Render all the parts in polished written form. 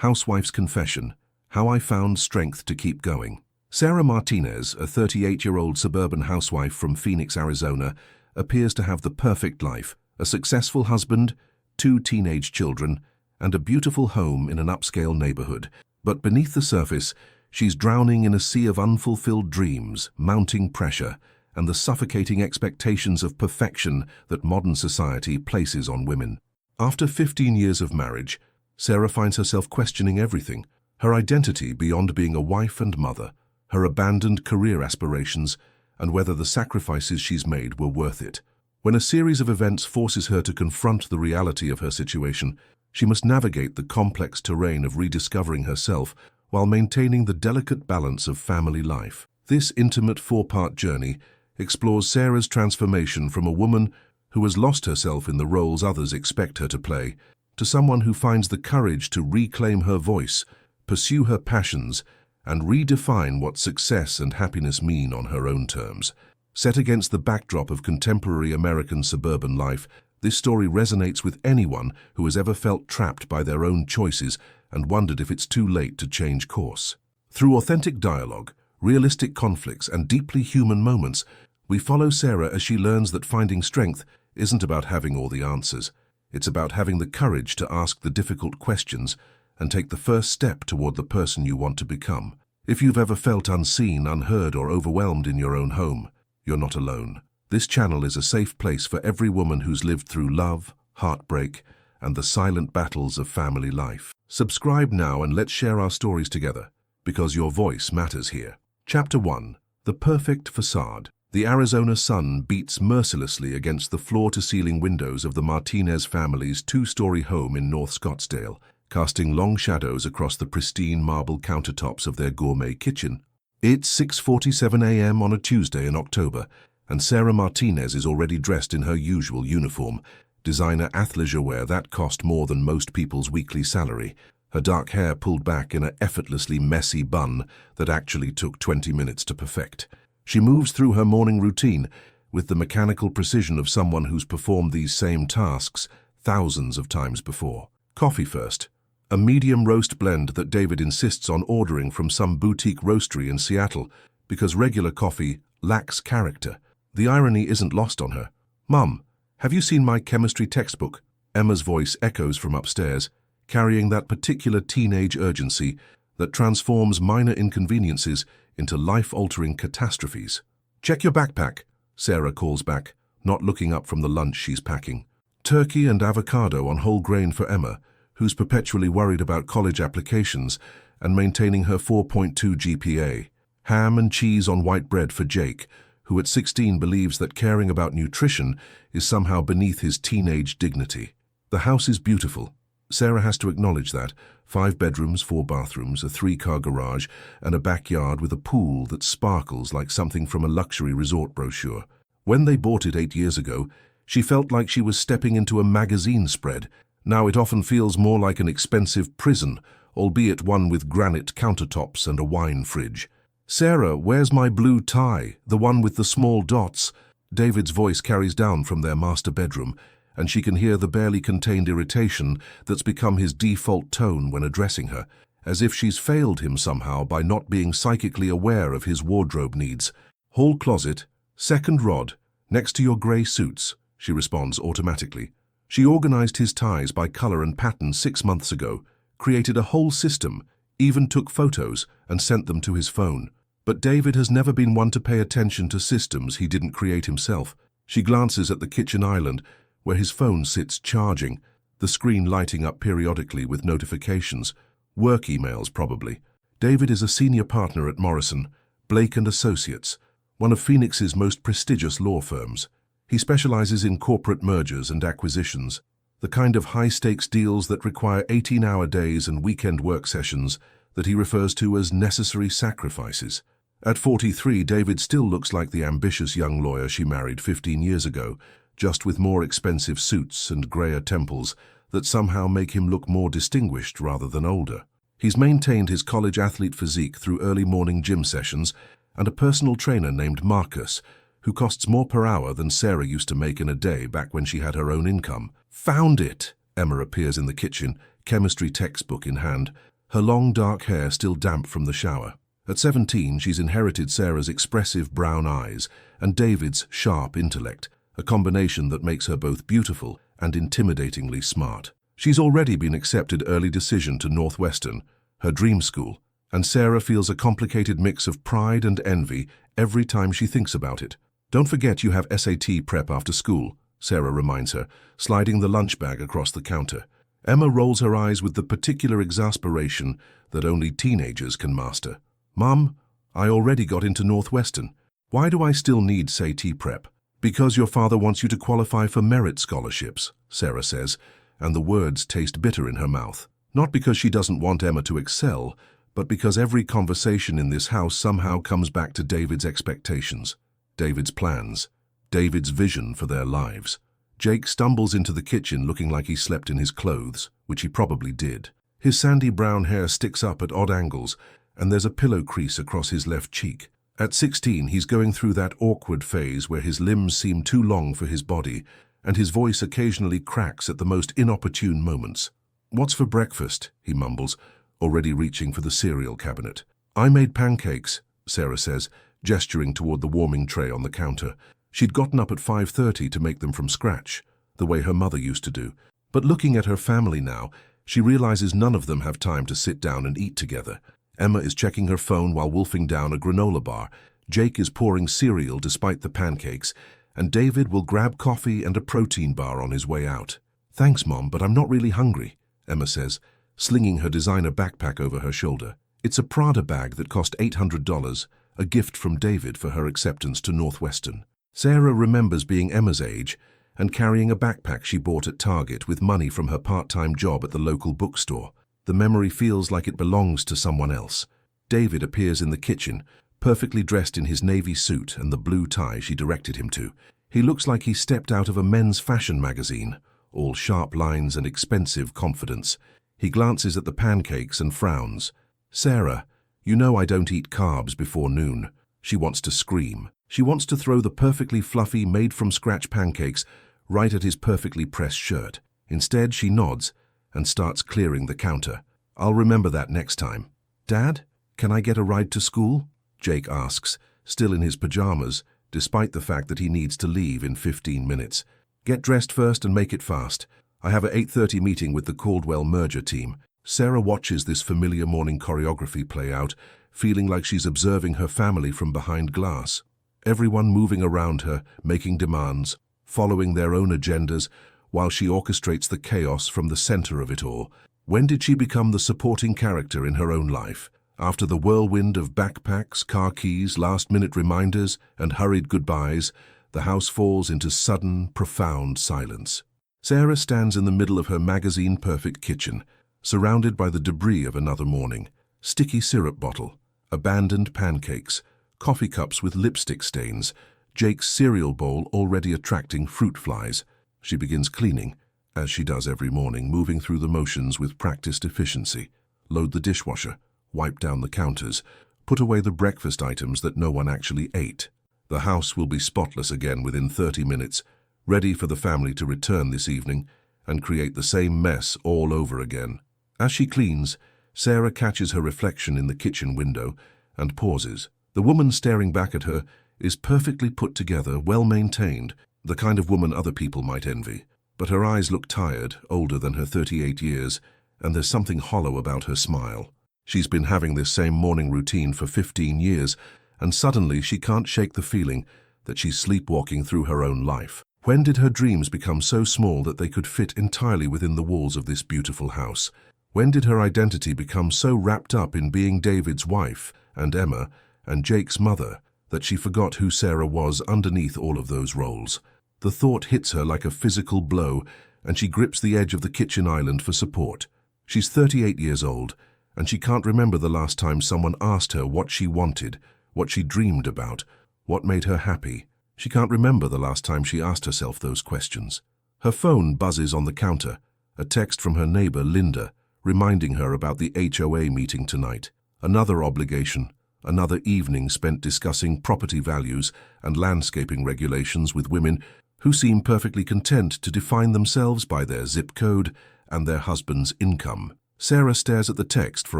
Housewife's Confession: How I Found Strength to Keep Going. Sarah Martinez, a 38-year-old suburban housewife from Phoenix, Arizona, appears to have the perfect life: a successful husband, 2 teenage children, and a beautiful home in an upscale neighborhood. But beneath the surface, she's drowning in a sea of unfulfilled dreams, mounting pressure, and the suffocating expectations of perfection that modern society places on women. After 15 years of marriage, Sarah finds herself questioning everything: her identity beyond being a wife and mother, her abandoned career aspirations, and whether the sacrifices she's made were worth it. When a series of events forces her to confront the reality of her situation, she must navigate the complex terrain of rediscovering herself while maintaining the delicate balance of family life. This intimate 4-part journey explores Sarah's transformation from a woman who has lost herself in the roles others expect her to play, to someone who finds the courage to reclaim her voice, pursue her passions, and redefine what success and happiness mean on her own terms. Set against the backdrop of contemporary American suburban life, this story resonates with anyone who has ever felt trapped by their own choices and wondered if it's too late to change course. Through authentic dialogue, realistic conflicts, and deeply human moments, we follow Sarah as she learns that finding strength isn't about having all the answers. It's about having the courage to ask the difficult questions and take the first step toward the person you want to become. If you've ever felt unseen, unheard, or overwhelmed in your own home, you're not alone. This channel is a safe place for every woman who's lived through love, heartbreak, and the silent battles of family life. Subscribe now and let's share our stories together, because your voice matters here. Chapter 1. The Perfect Facade. The Arizona sun beats mercilessly against the floor-to-ceiling windows of the Martinez family's 2-story home in North Scottsdale, casting long shadows across the pristine marble countertops of their gourmet kitchen. It's 6:47 a.m. on a Tuesday in October, and Sarah Martinez is already dressed in her usual uniform, designer athleisure wear that cost more than most people's weekly salary, her dark hair pulled back in an effortlessly messy bun that actually took 20 minutes to perfect. She moves through her morning routine with the mechanical precision of someone who's performed these same tasks thousands of times before. Coffee first. A medium roast blend that David insists on ordering from some boutique roastery in Seattle because regular coffee lacks character. The irony isn't lost on her. "Mum, have you seen my chemistry textbook?" Emma's voice echoes from upstairs, carrying that particular teenage urgency that transforms minor inconveniences into life-altering catastrophes. "Check your backpack," Sarah calls back, not looking up from the lunch she's packing. Turkey and avocado on whole grain for Emma, who's perpetually worried about college applications and maintaining her 4.2 GPA. Ham and cheese on white bread for Jake, who at 16 believes that caring about nutrition is somehow beneath his teenage dignity. The house is beautiful. Sarah has to acknowledge that. 5 bedrooms, 4 bathrooms, a 3-car garage, and a backyard with a pool that sparkles like something from a luxury resort brochure. When they bought it 8 years ago, she felt like she was stepping into a magazine spread. Now it often feels more like an expensive prison, albeit one with granite countertops and a wine fridge. "Sarah, where's my blue tie, the one with the small dots?" David's voice carries down from their master bedroom, and she can hear the barely contained irritation that's become his default tone when addressing her, as if she's failed him somehow by not being psychically aware of his wardrobe needs. "Hall closet, 2nd rod, next to your grey suits," she responds automatically. She organized his ties by color and pattern 6 months ago, created a whole system, even took photos and sent them to his phone. But David has never been one to pay attention to systems he didn't create himself. She glances at the kitchen island, where his phone sits charging, the screen lighting up periodically with notifications. Work emails, probably. David is a senior partner at Morrison, Blake & Associates, one of Phoenix's most prestigious law firms. He specializes in corporate mergers and acquisitions, the kind of high-stakes deals that require 18-hour days and weekend work sessions that he refers to as necessary sacrifices. At 43, David still looks like the ambitious young lawyer she married 15 years ago, just with more expensive suits and grayer temples that somehow make him look more distinguished rather than older. He's maintained his college athlete physique through early morning gym sessions and a personal trainer named Marcus, who costs more per hour than Sarah used to make in a day back when she had her own income. "Found it!" Emma appears in the kitchen, chemistry textbook in hand, her long dark hair still damp from the shower. At 17, she's inherited Sarah's expressive brown eyes and David's sharp intellect, a combination that makes her both beautiful and intimidatingly smart. She's already been accepted early decision to Northwestern, her dream school, and Sarah feels a complicated mix of pride and envy every time she thinks about it. "Don't forget you have SAT prep after school," Sarah reminds her, sliding the lunch bag across the counter. Emma rolls her eyes with the particular exasperation that only teenagers can master. "Mom, I already got into Northwestern. Why do I still need SAT prep?" "Because your father wants you to qualify for merit scholarships," Sarah says, and the words taste bitter in her mouth. Not because she doesn't want Emma to excel, but because every conversation in this house somehow comes back to David's expectations, David's plans, David's vision for their lives. Jake stumbles into the kitchen looking like he slept in his clothes, which he probably did. His sandy brown hair sticks up at odd angles, and there's a pillow crease across his left cheek. At 16, he's going through that awkward phase where his limbs seem too long for his body, and his voice occasionally cracks at the most inopportune moments. "What's for breakfast?" he mumbles, already reaching for the cereal cabinet. "I made pancakes," Sarah says, gesturing toward the warming tray on the counter. She'd gotten up at 5:30 to make them from scratch, the way her mother used to do. But looking at her family now, she realizes none of them have time to sit down and eat together. Emma is checking her phone while wolfing down a granola bar. Jake is pouring cereal despite the pancakes, and David will grab coffee and a protein bar on his way out. "Thanks, Mom, but I'm not really hungry," Emma says, slinging her designer backpack over her shoulder. It's a Prada bag that cost $800, a gift from David for her acceptance to Northwestern. Sarah remembers being Emma's age and carrying a backpack she bought at Target with money from her part-time job at the local bookstore. The memory feels like it belongs to someone else. David appears in the kitchen, perfectly dressed in his navy suit and the blue tie she directed him to. He looks like he stepped out of a men's fashion magazine, all sharp lines and expensive confidence. He glances at the pancakes and frowns. "Sarah, you know I don't eat carbs before noon." She wants to scream. She wants to throw the perfectly fluffy, made-from-scratch pancakes right at his perfectly pressed shirt. Instead, she nods and starts clearing the counter. "I'll remember that next time." "Dad, can I get a ride to school?" Jake asks, still in his pajamas, despite the fact that he needs to leave in 15 minutes. "Get dressed first and make it fast. I have an 8:30 meeting with the Caldwell merger team." Sarah watches this familiar morning choreography play out, feeling like she's observing her family from behind glass. Everyone moving around her, making demands, following their own agendas, while she orchestrates the chaos from the center of it all. When did she become the supporting character in her own life? After the whirlwind of backpacks, car keys, last-minute reminders, and hurried goodbyes, the house falls into sudden, profound silence. Sarah stands in the middle of her magazine-perfect kitchen, surrounded by the debris of another morning. Sticky syrup bottle, abandoned pancakes, coffee cups with lipstick stains, Jake's cereal bowl already attracting fruit flies. She begins cleaning, as she does every morning, moving through the motions with practiced efficiency. Load the dishwasher, wipe down the counters, put away the breakfast items that no one actually ate. The house will be spotless again within 30 minutes, ready for the family to return this evening and create the same mess all over again. As she cleans, Sarah catches her reflection in the kitchen window and pauses. The woman staring back at her is perfectly put together, well-maintained, the kind of woman other people might envy. But her eyes look tired, older than her 38 years, and there's something hollow about her smile. She's been having this same morning routine for 15 years, and suddenly she can't shake the feeling that she's sleepwalking through her own life. When did her dreams become so small that they could fit entirely within the walls of this beautiful house? When did her identity become so wrapped up in being David's wife, and Emma, and Jake's mother, that she forgot who Sarah was underneath all of those roles? The thought hits her like a physical blow, and she grips the edge of the kitchen island for support. She's 38 years old, and she can't remember the last time someone asked her what she wanted, what she dreamed about, what made her happy. She can't remember the last time she asked herself those questions. Her phone buzzes on the counter, a text from her neighbor, Linda, reminding her about the HOA meeting tonight. Another obligation, another evening spent discussing property values and landscaping regulations with women who seem perfectly content to define themselves by their zip code and their husband's income. Sarah stares at the text for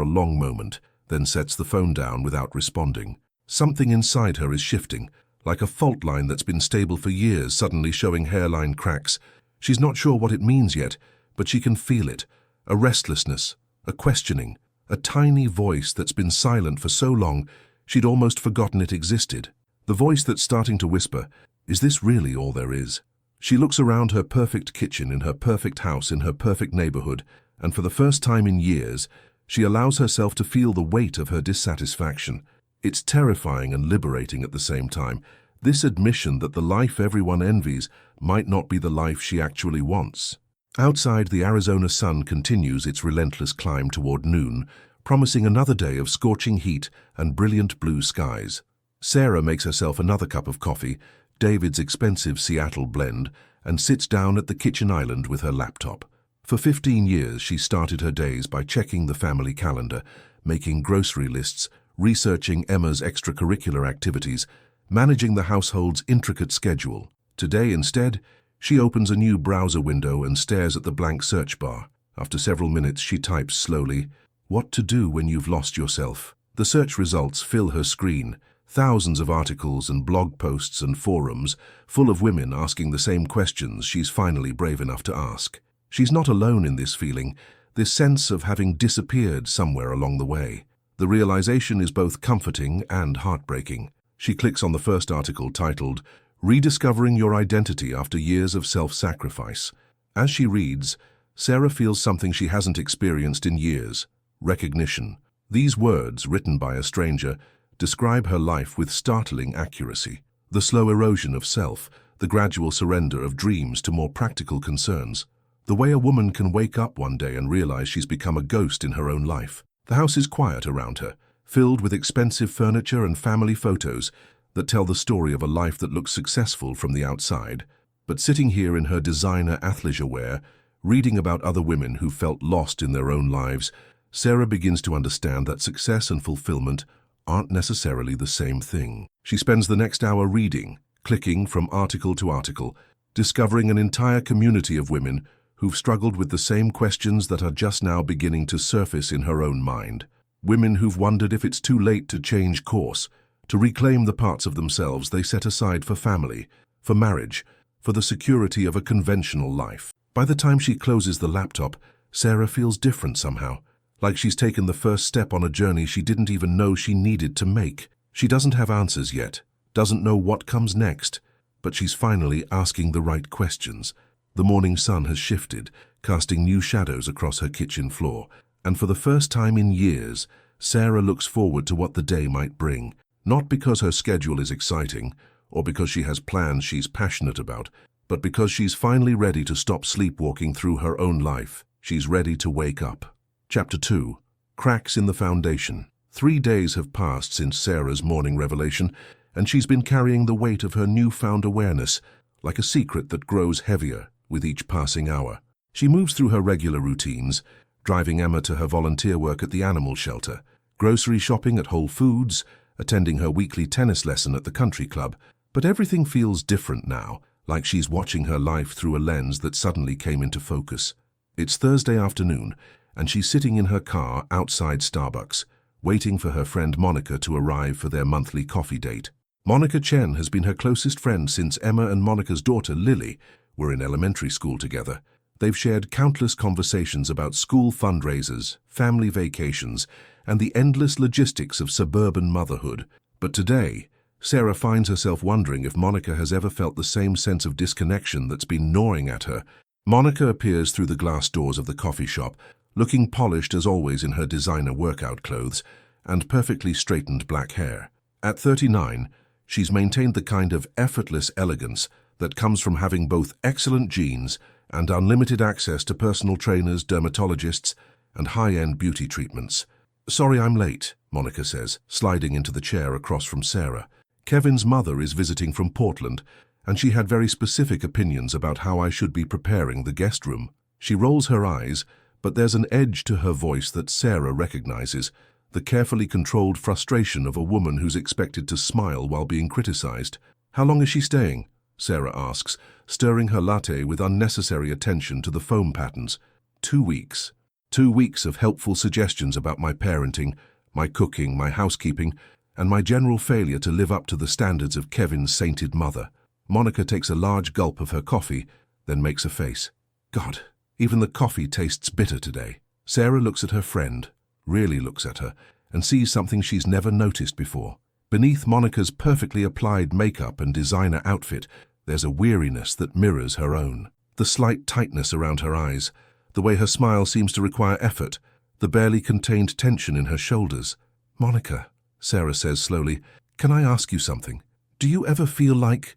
a long moment, then sets the phone down without responding. Something inside her is shifting, like a fault line that's been stable for years suddenly showing hairline cracks. She's not sure what it means yet, but she can feel it. A restlessness, a questioning, a tiny voice that's been silent for so long she'd almost forgotten it existed. The voice that's starting to whisper, "Is this really all there is?" She looks around her perfect kitchen in her perfect house in her perfect neighborhood, and for the first time in years, she allows herself to feel the weight of her dissatisfaction. It's terrifying and liberating at the same time, this admission that the life everyone envies might not be the life she actually wants. Outside, the Arizona sun continues its relentless climb toward noon, promising another day of scorching heat and brilliant blue skies. Sarah makes herself another cup of coffee, David's expensive Seattle blend, and sits down at the kitchen island with her laptop. For 15 years, she started her days by checking the family calendar, making grocery lists, researching Emma's extracurricular activities, managing the household's intricate schedule. Today, instead, she opens a new browser window and stares at the blank search bar. After several minutes, she types slowly, "What to do when you've lost yourself?" The search results fill her screen, thousands of articles and blog posts and forums, full of women asking the same questions she's finally brave enough to ask. She's not alone in this feeling, this sense of having disappeared somewhere along the way. The realization is both comforting and heartbreaking. She clicks on the first article titled, "Rediscovering Your Identity After Years of Self-Sacrifice." As she reads, Sarah feels something she hasn't experienced in years: recognition. These words, written by a stranger, describe her life with startling accuracy. The slow erosion of self, the gradual surrender of dreams to more practical concerns. The way a woman can wake up one day and realize she's become a ghost in her own life. The house is quiet around her, filled with expensive furniture and family photos that tell the story of a life that looks successful from the outside. But sitting here in her designer athleisure wear, reading about other women who felt lost in their own lives, Sarah begins to understand that success and fulfillment aren't necessarily the same thing. She spends the next hour reading, clicking from article to article, discovering an entire community of women who've struggled with the same questions that are just now beginning to surface in her own mind. Women who've wondered if it's too late to change course, to reclaim the parts of themselves they set aside for family, for marriage, for the security of a conventional life. By the time she closes the laptop, Sarah feels different somehow, like she's taken the first step on a journey she didn't even know she needed to make. She doesn't have answers yet, doesn't know what comes next, but she's finally asking the right questions. The morning sun has shifted, casting new shadows across her kitchen floor, and for the first time in years, Sarah looks forward to what the day might bring, not because her schedule is exciting, or because she has plans she's passionate about, but because she's finally ready to stop sleepwalking through her own life. She's ready to wake up. Chapter 2. Cracks in the Foundation. 3 days have passed since Sarah's morning revelation, and she's been carrying the weight of her newfound awareness, like a secret that grows heavier with each passing hour. She moves through her regular routines, driving Emma to her volunteer work at the animal shelter, grocery shopping at Whole Foods, attending her weekly tennis lesson at the country club. But everything feels different now, like she's watching her life through a lens that suddenly came into focus. It's Thursday afternoon, and she's sitting in her car outside Starbucks, waiting for her friend Monica to arrive for their monthly coffee date. Monica Chen has been her closest friend since Emma and Monica's daughter, Lily, were in elementary school together. They've shared countless conversations about school fundraisers, family vacations, and the endless logistics of suburban motherhood. But today, Sarah finds herself wondering if Monica has ever felt the same sense of disconnection that's been gnawing at her. Monica appears through the glass doors of the coffee shop, looking polished as always in her designer workout clothes and perfectly straightened black hair. At 39, she's maintained the kind of effortless elegance that comes from having both excellent genes and unlimited access to personal trainers, dermatologists, and high-end beauty treatments. "Sorry I'm late," Monica says, sliding into the chair across from Sarah. "Kevin's mother is visiting from Portland, and she had very specific opinions about how I should be preparing the guest room." She rolls her eyes, but there's an edge to her voice that Sarah recognizes, the carefully controlled frustration of a woman who's expected to smile while being criticized. "How long is she staying?" Sarah asks, stirring her latte with unnecessary attention to the foam patterns. 2 weeks. 2 weeks of helpful suggestions about my parenting, my cooking, my housekeeping, and my general failure to live up to the standards of Kevin's sainted mother. Monica takes a large gulp of her coffee, then makes a face. God, even the coffee tastes bitter today. Sarah looks at her friend, really looks at her, and sees something she's never noticed before. Beneath Monica's perfectly applied makeup and designer outfit, there's a weariness that mirrors her own. The slight tightness around her eyes, the way her smile seems to require effort, the barely contained tension in her shoulders. Monica, Sarah says slowly, can I ask you something? Do you ever feel like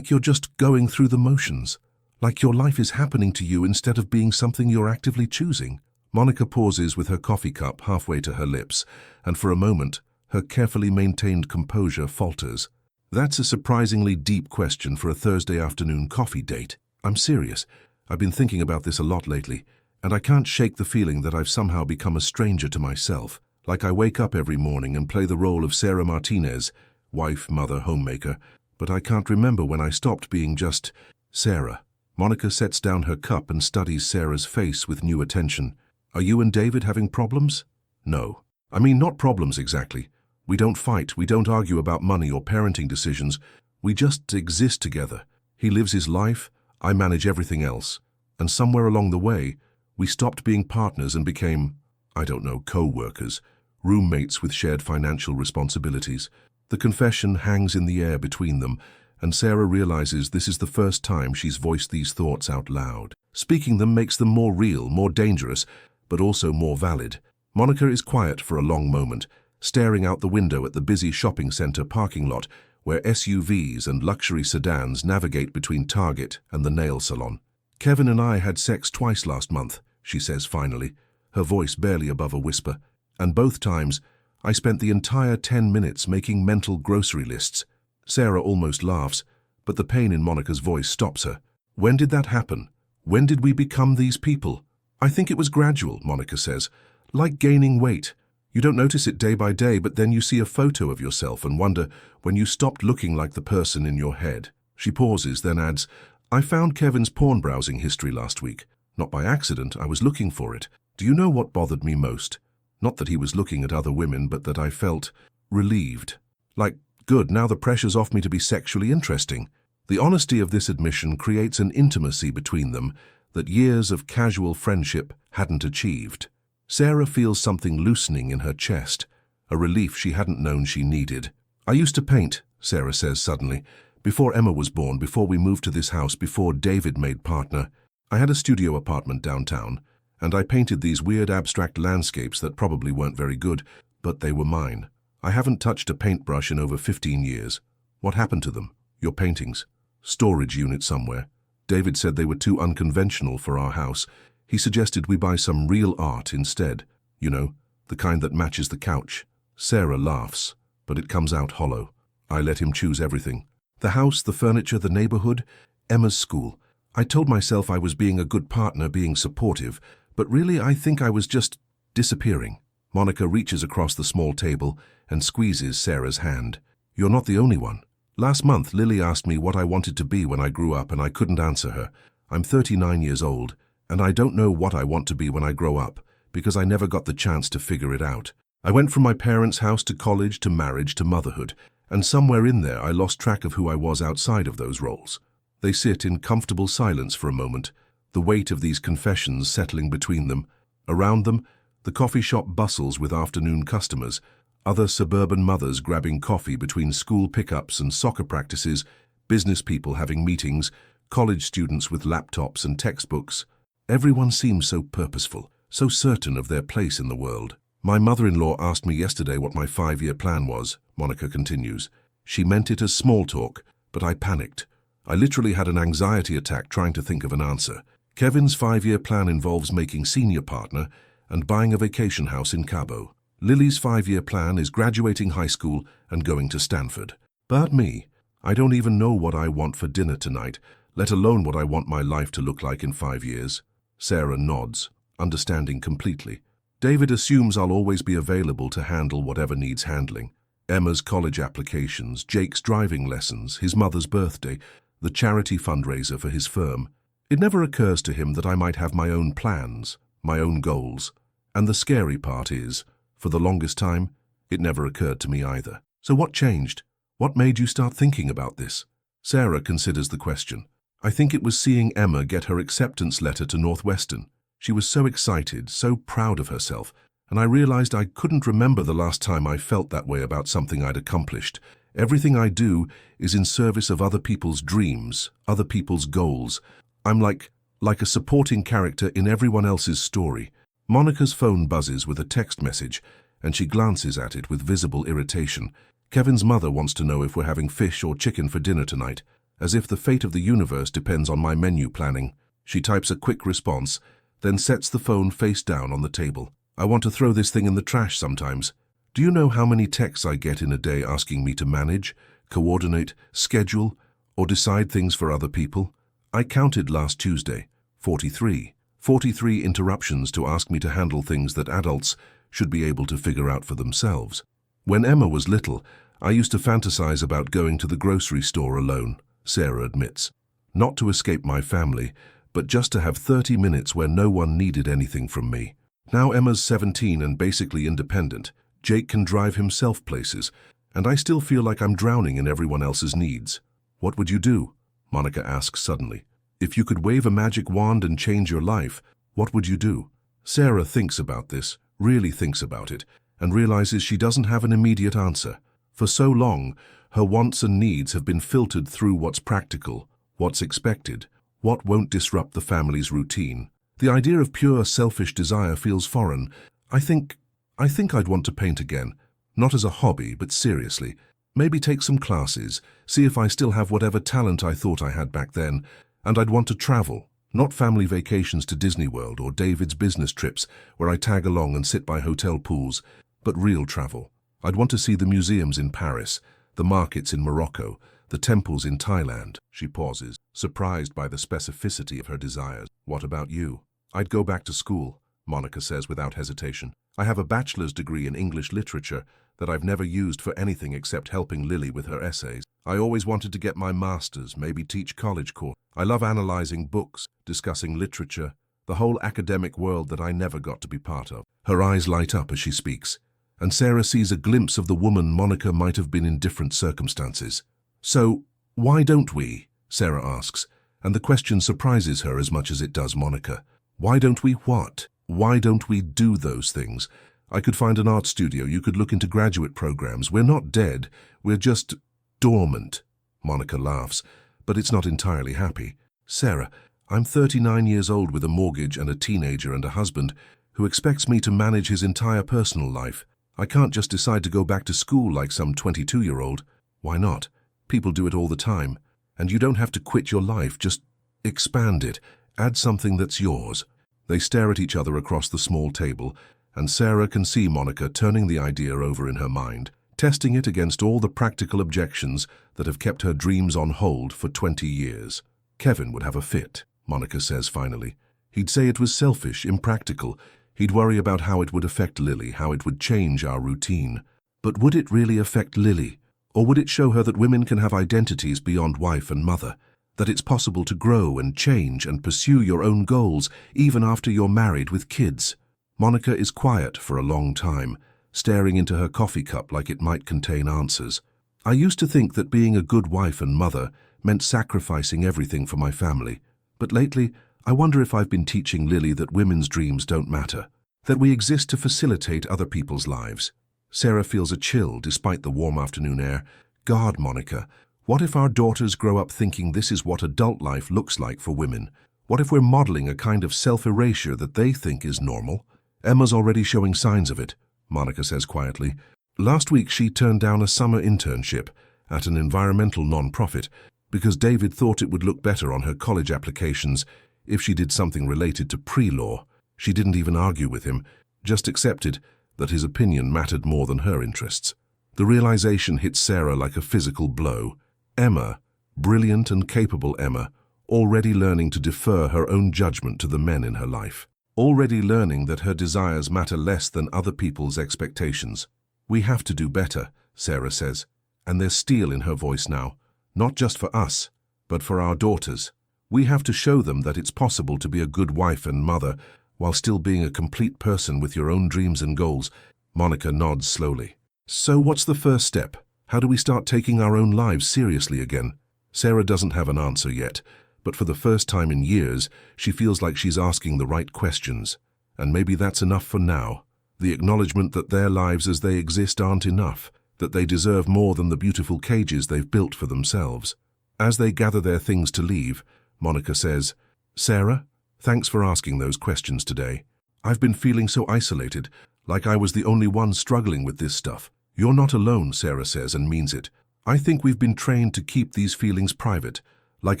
you're just going through the motions? Like your life is happening to you instead of being something you're actively choosing? Monica pauses with her coffee cup halfway to her lips, and for a moment, her carefully maintained composure falters. That's a surprisingly deep question for a Thursday afternoon coffee date. I'm serious. I've been thinking about this a lot lately, and I can't shake the feeling that I've somehow become a stranger to myself. Like I wake up every morning and play the role of Sarah Martinez, wife, mother, homemaker, but I can't remember when I stopped being just Sarah. Monica sets down her cup and studies Sarah's face with new attention. Are you and David having problems? No. I mean, not problems exactly. We don't fight, we don't argue about money or parenting decisions. We just exist together. He lives his life, I manage everything else. And somewhere along the way, we stopped being partners and became, I don't know, co-workers, roommates with shared financial responsibilities. The confession hangs in the air between them, and Sarah realizes this is the first time she's voiced these thoughts out loud. Speaking them makes them more real, more dangerous, but also more valid. Monica is quiet for a long moment, staring out the window at the busy shopping center parking lot where SUVs and luxury sedans navigate between Target and the nail salon. Kevin and I had sex twice last month, she says finally, her voice barely above a whisper, and both times I spent the entire 10 minutes making mental grocery lists. Sarah almost laughs, but the pain in Monica's voice stops her. When did that happen? When did we become these people? I think it was gradual, Monica says, like gaining weight. You don't notice it day by day, but then you see a photo of yourself and wonder when you stopped looking like the person in your head. She pauses, then adds, I found Kevin's porn browsing history last week. Not by accident, I was looking for it. Do you know what bothered me most? Not that he was looking at other women, but that I felt relieved. Like, good, now the pressure's off me to be sexually interesting. The honesty of this admission creates an intimacy between them that years of casual friendship hadn't achieved. Sarah feels something loosening in her chest, a relief she hadn't known she needed. I used to paint, Sarah says suddenly, before Emma was born, before we moved to this house, before David made partner. I had a studio apartment downtown, and I painted these weird abstract landscapes that probably weren't very good, but they were mine. I haven't touched a paintbrush in over 15 years. What happened to them? Your paintings? Storage unit somewhere. David said they were too unconventional for our house. He suggested we buy some real art instead. You know, the kind that matches the couch. Sarah laughs, but it comes out hollow. I let him choose everything. The house, the furniture, the neighborhood, Emma's school. I told myself I was being a good partner, being supportive, but really I think I was just disappearing. Monica reaches across the small table and squeezes Sarah's hand. You're not the only one. Last month, Lily asked me what I wanted to be when I grew up, and I couldn't answer her. I'm 39 years old, and I don't know what I want to be when I grow up, because I never got the chance to figure it out. I went from my parents' house to college to marriage to motherhood, and somewhere in there I lost track of who I was outside of those roles. They sit in comfortable silence for a moment, the weight of these confessions settling between them. Around them, the coffee shop bustles with afternoon customers, other suburban mothers grabbing coffee between school pickups and soccer practices, business people having meetings, college students with laptops and textbooks. Everyone seems so purposeful, so certain of their place in the world. My mother-in-law asked me yesterday what my 5-year plan was, Monica continues. She meant it as small talk, but I panicked. I literally had an anxiety attack trying to think of an answer. Kevin's 5-year plan involves making senior partner and buying a vacation house in Cabo. Lily's 5-year plan is graduating high school and going to Stanford. But me, I don't even know what I want for dinner tonight, let alone what I want my life to look like in 5 years. Sarah nods, understanding completely. David assumes I'll always be available to handle whatever needs handling. Emma's college applications, Jake's driving lessons, his mother's birthday, the charity fundraiser for his firm. It never occurs to him that I might have my own plans, my own goals. And the scary part is, for the longest time, it never occurred to me either. So what changed? What made you start thinking about this? Sarah considers the question. I think it was seeing Emma get her acceptance letter to Northwestern. She was so excited, so proud of herself, and I realized I couldn't remember the last time I felt that way about something I'd accomplished. Everything I do is in service of other people's dreams, other people's goals. I'm like a supporting character in everyone else's story. Monica's phone buzzes with a text message, and she glances at it with visible irritation. Kevin's mother wants to know if we're having fish or chicken for dinner tonight, as if the fate of the universe depends on my menu planning. She types a quick response, then sets the phone face down on the table. I want to throw this thing in the trash sometimes. Do you know how many texts I get in a day asking me to manage, coordinate, schedule, or decide things for other people? I counted last Tuesday, 43. 43 interruptions to ask me to handle things that adults should be able to figure out for themselves. When Emma was little, I used to fantasize about going to the grocery store alone, Sarah admits. Not to escape my family, but just to have 30 minutes where no one needed anything from me. Now Emma's 17 and basically independent. Jake can drive himself places, and I still feel like I'm drowning in everyone else's needs. What would you do? Monica asks suddenly. If you could wave a magic wand and change your life, what would you do? Sarah thinks about this, really thinks about it, and realizes she doesn't have an immediate answer. For so long, her wants and needs have been filtered through what's practical, what's expected, what won't disrupt the family's routine. The idea of pure selfish desire feels foreign. I think I'd want to paint again, not as a hobby, but seriously. Maybe take some classes, see if I still have whatever talent I thought I had back then, and I'd want to travel, not family vacations to Disney World or David's business trips where I tag along and sit by hotel pools, but real travel. I'd want to see the museums in Paris, the markets in Morocco, the temples in Thailand. She pauses, surprised by the specificity of her desires. What about you? I'd go back to school, Monica says without hesitation. I have a bachelor's degree in English literature that I've never used for anything except helping Lily with her essays. I always wanted to get my master's, maybe teach college course. I love analyzing books, discussing literature, the whole academic world that I never got to be part of. Her eyes light up as she speaks, and Sarah sees a glimpse of the woman Monica might have been in different circumstances. So, why don't we? Sarah asks, and the question surprises her as much as it does Monica. Why don't we what? Why don't we do those things? I could find an art studio, you could look into graduate programs. We're not dead, we're just dormant. Monica laughs, but it's not entirely happy. Sarah, I'm 39 years old with a mortgage and a teenager and a husband who expects me to manage his entire personal life. I can't just decide to go back to school like some 22-year-old. Why not? People do it all the time. And you don't have to quit your life, just expand it. Add something that's yours. They stare at each other across the small table, and Sarah can see Monica turning the idea over in her mind, testing it against all the practical objections that have kept her dreams on hold for 20 years. Kevin would have a fit, Monica says finally. He'd say it was selfish, impractical. He'd worry about how it would affect Lily, how it would change our routine. But would it really affect Lily? Or would it show her that women can have identities beyond wife and mother? That it's possible to grow and change and pursue your own goals even after you're married with kids? Monica is quiet for a long time, staring into her coffee cup like it might contain answers. I used to think that being a good wife and mother meant sacrificing everything for my family. But lately, I wonder if I've been teaching Lily that women's dreams don't matter, that we exist to facilitate other people's lives. Sarah feels a chill despite the warm afternoon air. God, Monica, what if our daughters grow up thinking this is what adult life looks like for women? What if we're modeling a kind of self-erasure that they think is normal? Emma's already showing signs of it, Monica says quietly. Last week she turned down a summer internship at an environmental non-profit because David thought it would look better on her college applications if she did something related to pre-law. She didn't even argue with him, just accepted that his opinion mattered more than her interests. The realization hit Sarah like a physical blow. Emma, brilliant and capable Emma, already learning to defer her own judgment to the men in her life. Already learning that her desires matter less than other people's expectations. We have to do better, Sarah says, and there's steel in her voice now. Not just for us, but for our daughters. We have to show them that it's possible to be a good wife and mother while still being a complete person with your own dreams and goals. Monica nods slowly. So what's the first step? How do we start taking our own lives seriously again? Sarah doesn't have an answer yet, but for the first time in years, she feels like she's asking the right questions. And maybe that's enough for now. The acknowledgement that their lives as they exist aren't enough, that they deserve more than the beautiful cages they've built for themselves. As they gather their things to leave, Monica says, "Sarah, thanks for asking those questions today. I've been feeling so isolated, like I was the only one struggling with this stuff." "You're not alone," Sarah says, and means it. "I think we've been trained to keep these feelings private, like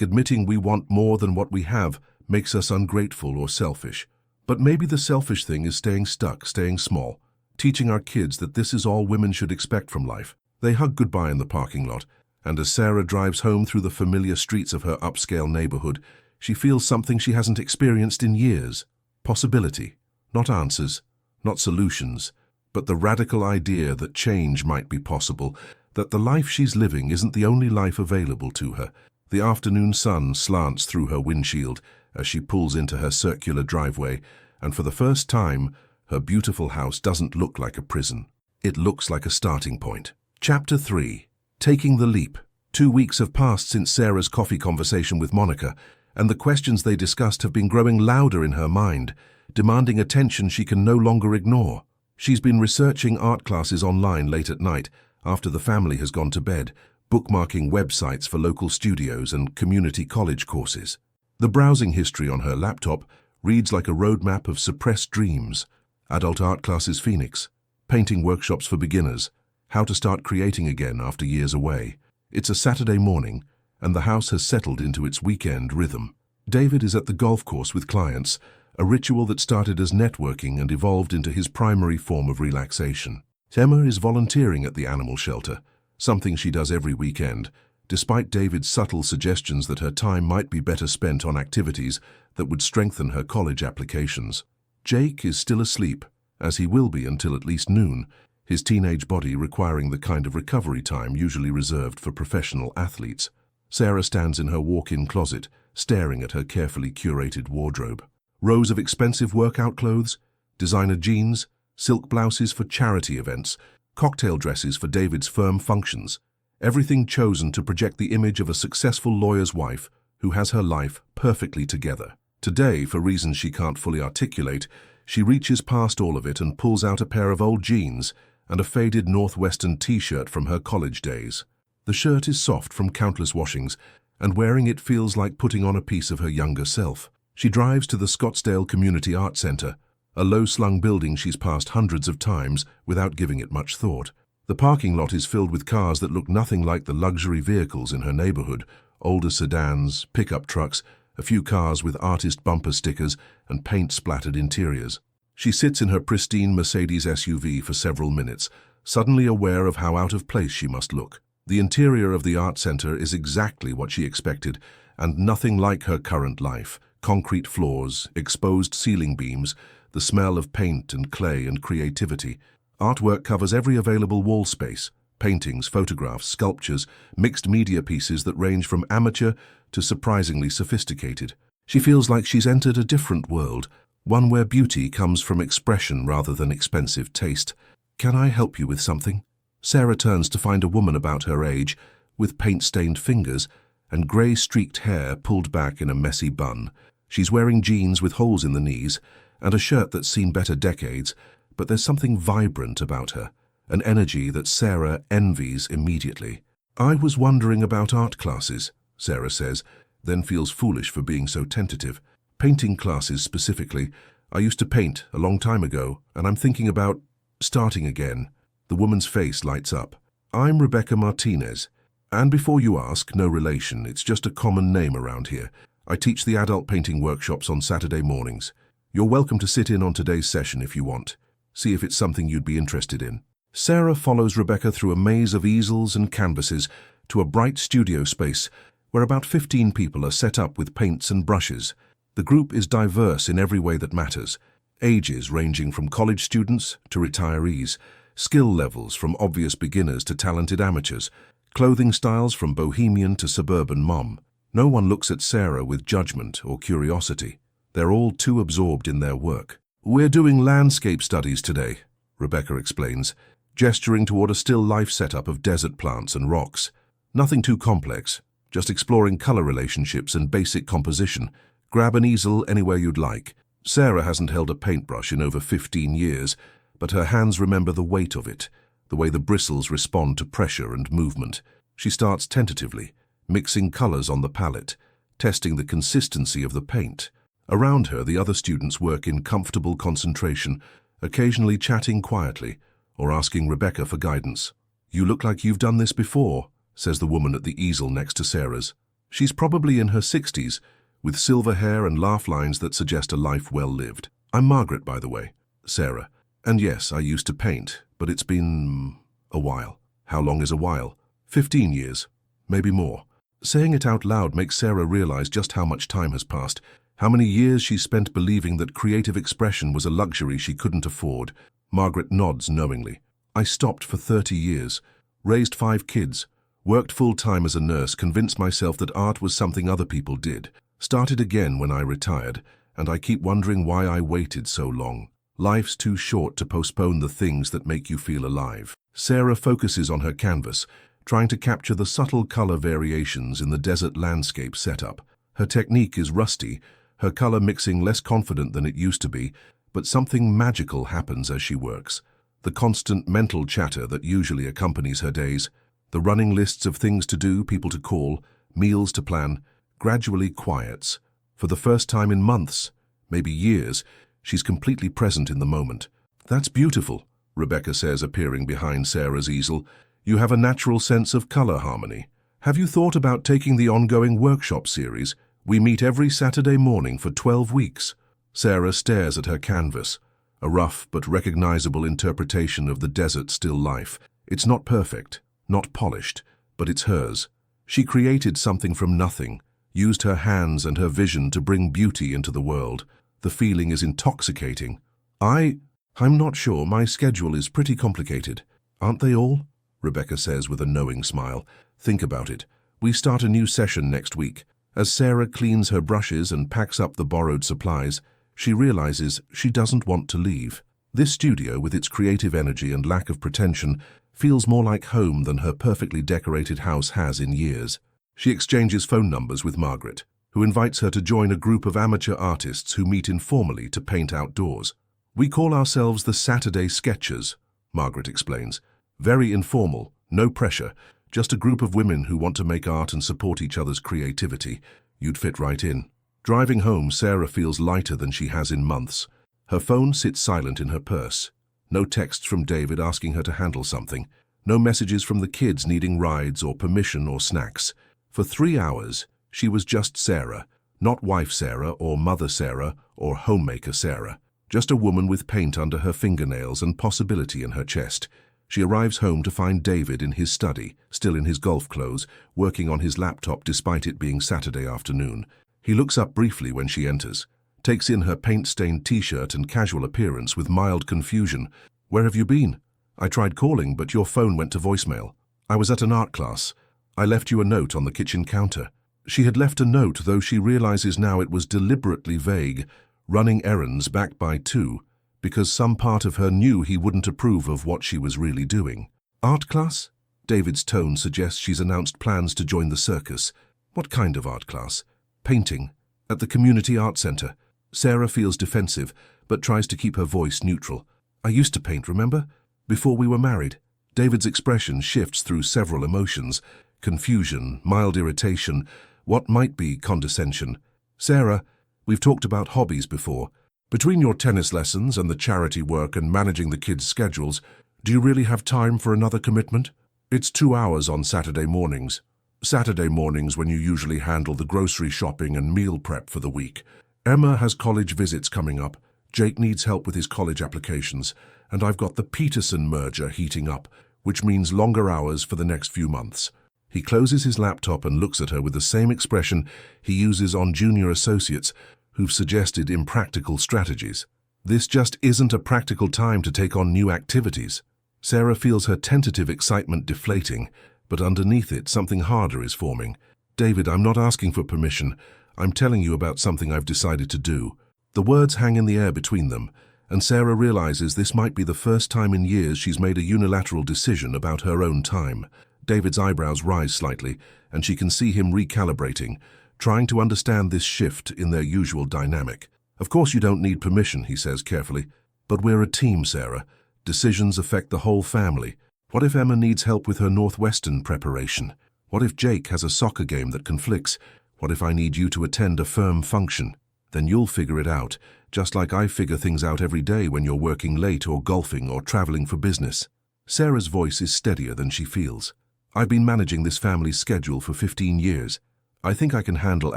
admitting we want more than what we have makes us ungrateful or selfish. But maybe the selfish thing is staying stuck, staying small, teaching our kids that this is all women should expect from life." They hug goodbye in the parking lot, and as Sarah drives home through the familiar streets of her upscale neighborhood, she feels something she hasn't experienced in years. Possibility. Not answers, not solutions, but the radical idea that change might be possible, that the life she's living isn't the only life available to her. The afternoon sun slants through her windshield as she pulls into her circular driveway, and for the first time, her beautiful house doesn't look like a prison. It looks like a starting point. Chapter 3. Taking the leap. 2 weeks have passed since Sarah's coffee conversation with Monica, and the questions they discussed have been growing louder in her mind, demanding attention she can no longer ignore. She's been researching art classes online late at night, after the family has gone to bed, bookmarking websites for local studios and community college courses. The browsing history on her laptop reads like a roadmap of suppressed dreams: adult art classes Phoenix, painting workshops for beginners, how to start creating again after years away. It's a Saturday morning, and the house has settled into its weekend rhythm. David is at the golf course with clients, a ritual that started as networking and evolved into his primary form of relaxation. Emma is volunteering at the animal shelter, something she does every weekend, despite David's subtle suggestions that her time might be better spent on activities that would strengthen her college applications. Jake is still asleep, as he will be until at least noon, his teenage body requiring the kind of recovery time usually reserved for professional athletes. Sarah stands in her walk-in closet, staring at her carefully curated wardrobe. Rows of expensive workout clothes, designer jeans, silk blouses for charity events, cocktail dresses for David's firm functions, everything chosen to project the image of a successful lawyer's wife who has her life perfectly together. Today, for reasons she can't fully articulate, she reaches past all of it and pulls out a pair of old jeans and a faded Northwestern t-shirt from her college days. The shirt is soft from countless washings, and wearing it feels like putting on a piece of her younger self. She drives to the Scottsdale Community Art Center, a low-slung building she's passed hundreds of times without giving it much thought. The parking lot is filled with cars that look nothing like the luxury vehicles in her neighborhood: older sedans, pickup trucks, a few cars with artist bumper stickers and paint-splattered interiors. She sits in her pristine Mercedes SUV for several minutes, suddenly aware of how out of place she must look. The interior of the art center is exactly what she expected, and nothing like her current life. Concrete floors, exposed ceiling beams, the smell of paint and clay and creativity. Artwork covers every available wall space: paintings, photographs, sculptures, mixed media pieces that range from amateur to surprisingly sophisticated. She feels like she's entered a different world, one where beauty comes from expression rather than expensive taste. "Can I help you with something?" Sarah turns to find a woman about her age, with paint-stained fingers and grey-streaked hair pulled back in a messy bun. She's wearing jeans with holes in the knees and a shirt that's seen better decades, but there's something vibrant about her, an energy that Sarah envies immediately. "I was wondering about art classes," Sarah says, then feels foolish for being so tentative. "Painting classes specifically. I used to paint a long time ago, and I'm thinking about starting again." The woman's face lights up. "I'm Rebecca Martinez, and before you ask, no relation, it's just a common name around here. I teach the adult painting workshops on Saturday mornings. You're welcome to sit in on today's session if you want. See if it's something you'd be interested in." Sarah follows Rebecca through a maze of easels and canvases to a bright studio space where about 15 people are set up with paints and brushes. The group is diverse in every way that matters: ages ranging from college students to retirees, skill levels from obvious beginners to talented amateurs, clothing styles from bohemian to suburban mom. No one looks at Sarah with judgment or curiosity. They're all too absorbed in their work. "We're doing landscape studies today," Rebecca explains, gesturing toward a still life setup of desert plants and rocks. Nothing too complex, just exploring color relationships and basic composition. Grab an easel anywhere you'd like. Sarah hasn't held a paintbrush in over 15 years, but her hands remember the weight of it, the way the bristles respond to pressure and movement. She starts tentatively, mixing colors on the palette, testing the consistency of the paint. Around her, the other students work in comfortable concentration, occasionally chatting quietly or asking Rebecca for guidance. "You look like you've done this before," says the woman at the easel next to Sarah's. She's probably in her 60s, with silver hair and laugh lines that suggest a life well lived. "I'm Margaret, by the way." Sarah: "And yes, I used to paint, but it's been a while." "How long is a while?" 15 years, maybe more. Saying it out loud makes Sarah realize just how much time has passed, how many years she spent believing that creative expression was a luxury she couldn't afford. Margaret nods knowingly. "I stopped for 30 years, raised 5 kids, worked full-time as a nurse, convinced myself that art was something other people did. Started again when I retired, and I keep wondering why I waited so long. Life's too short to postpone the things that make you feel alive." Sarah focuses on her canvas, trying to capture the subtle color variations in the desert landscape setup. Her technique is rusty, her color mixing less confident than it used to be, but something magical happens as she works. The constant mental chatter that usually accompanies her days, the running lists of things to do, people to call, meals to plan, gradually quiets. For the first time in months, maybe years, she's completely present in the moment. "That's beautiful," Rebecca says, appearing behind Sarah's easel. "You have a natural sense of color harmony. Have you thought about taking the ongoing workshop series? We meet every Saturday morning for 12 weeks. Sarah stares at her canvas, a rough but recognizable interpretation of the desert still life. It's not perfect, not polished, but it's hers. She created something from nothing, used her hands and her vision to bring beauty into the world. The feeling is intoxicating. I'm not sure. My schedule is pretty complicated." "Aren't they all?" Rebecca says with a knowing smile. "Think about it. We start a new session next week." As Sarah cleans her brushes and packs up the borrowed supplies, she realizes she doesn't want to leave. This studio, with its creative energy and lack of pretension, feels more like home than her perfectly decorated house has in years. She exchanges phone numbers with Margaret, who invites her to join a group of amateur artists who meet informally to paint outdoors. "We call ourselves the Saturday Sketchers," Margaret explains. "Very informal, no pressure, just a group of women who want to make art and support each other's creativity. You'd fit right in." Driving home, Sarah feels lighter than she has in months. Her phone sits silent in her purse. No texts from David asking her to handle something. No messages from the kids needing rides or permission or snacks. For 3 hours, she was just Sarah, not wife Sarah or mother Sarah or homemaker Sarah. Just a woman with paint under her fingernails and possibility in her chest. She arrives home to find David in his study, still in his golf clothes, working on his laptop despite it being Saturday afternoon. He looks up briefly when she enters, takes in her paint-stained t-shirt and casual appearance with mild confusion. "Where have you been? I tried calling, but your phone went to voicemail." "I was at an art class. I left you a note on the kitchen counter." She had left a note, though she realizes now it was deliberately vague, running errands back by 2, because some part of her knew he wouldn't approve of what she was really doing. "Art class?" David's tone suggests she's announced plans to join the circus. "What kind of art class?" "Painting. At the community art center." Sarah feels defensive, but tries to keep her voice neutral. "I used to paint, remember? Before we were married." David's expression shifts through several emotions: confusion, mild irritation, what might be condescension. "Sarah, we've talked about hobbies before. Between your tennis lessons and the charity work and managing the kids' schedules, do you really have time for another commitment? It's 2 hours on Saturday mornings. Saturday mornings when you usually handle the grocery shopping and meal prep for the week. Emma has college visits coming up. Jake needs help with his college applications. And I've got the Peterson merger heating up, which means longer hours for the next few months." He closes his laptop and looks at her with the same expression he uses on junior associates who've suggested impractical strategies. This just isn't a practical time to take on new activities. Sarah feels her tentative excitement deflating, but underneath it something harder is forming. "David, I'm not asking for permission. I'm telling you about something I've decided to do. The words hang in the air between them, and Sarah realizes this might be the first time in years she's made a unilateral decision about her own time. David's eyebrows rise slightly, and she can see him recalibrating, trying to understand this shift in their usual dynamic. Of course you don't need permission, he says carefully. But we're a team, Sarah. Decisions affect the whole family. What if Emma needs help with her Northwestern preparation? What if Jake has a soccer game that conflicts? What if I need you to attend a firm function? Then you'll figure it out, just like I figure things out every day when you're working late or golfing or traveling for business. Sarah's voice is steadier than she feels. I've been managing this family's schedule for 15 years. I think I can handle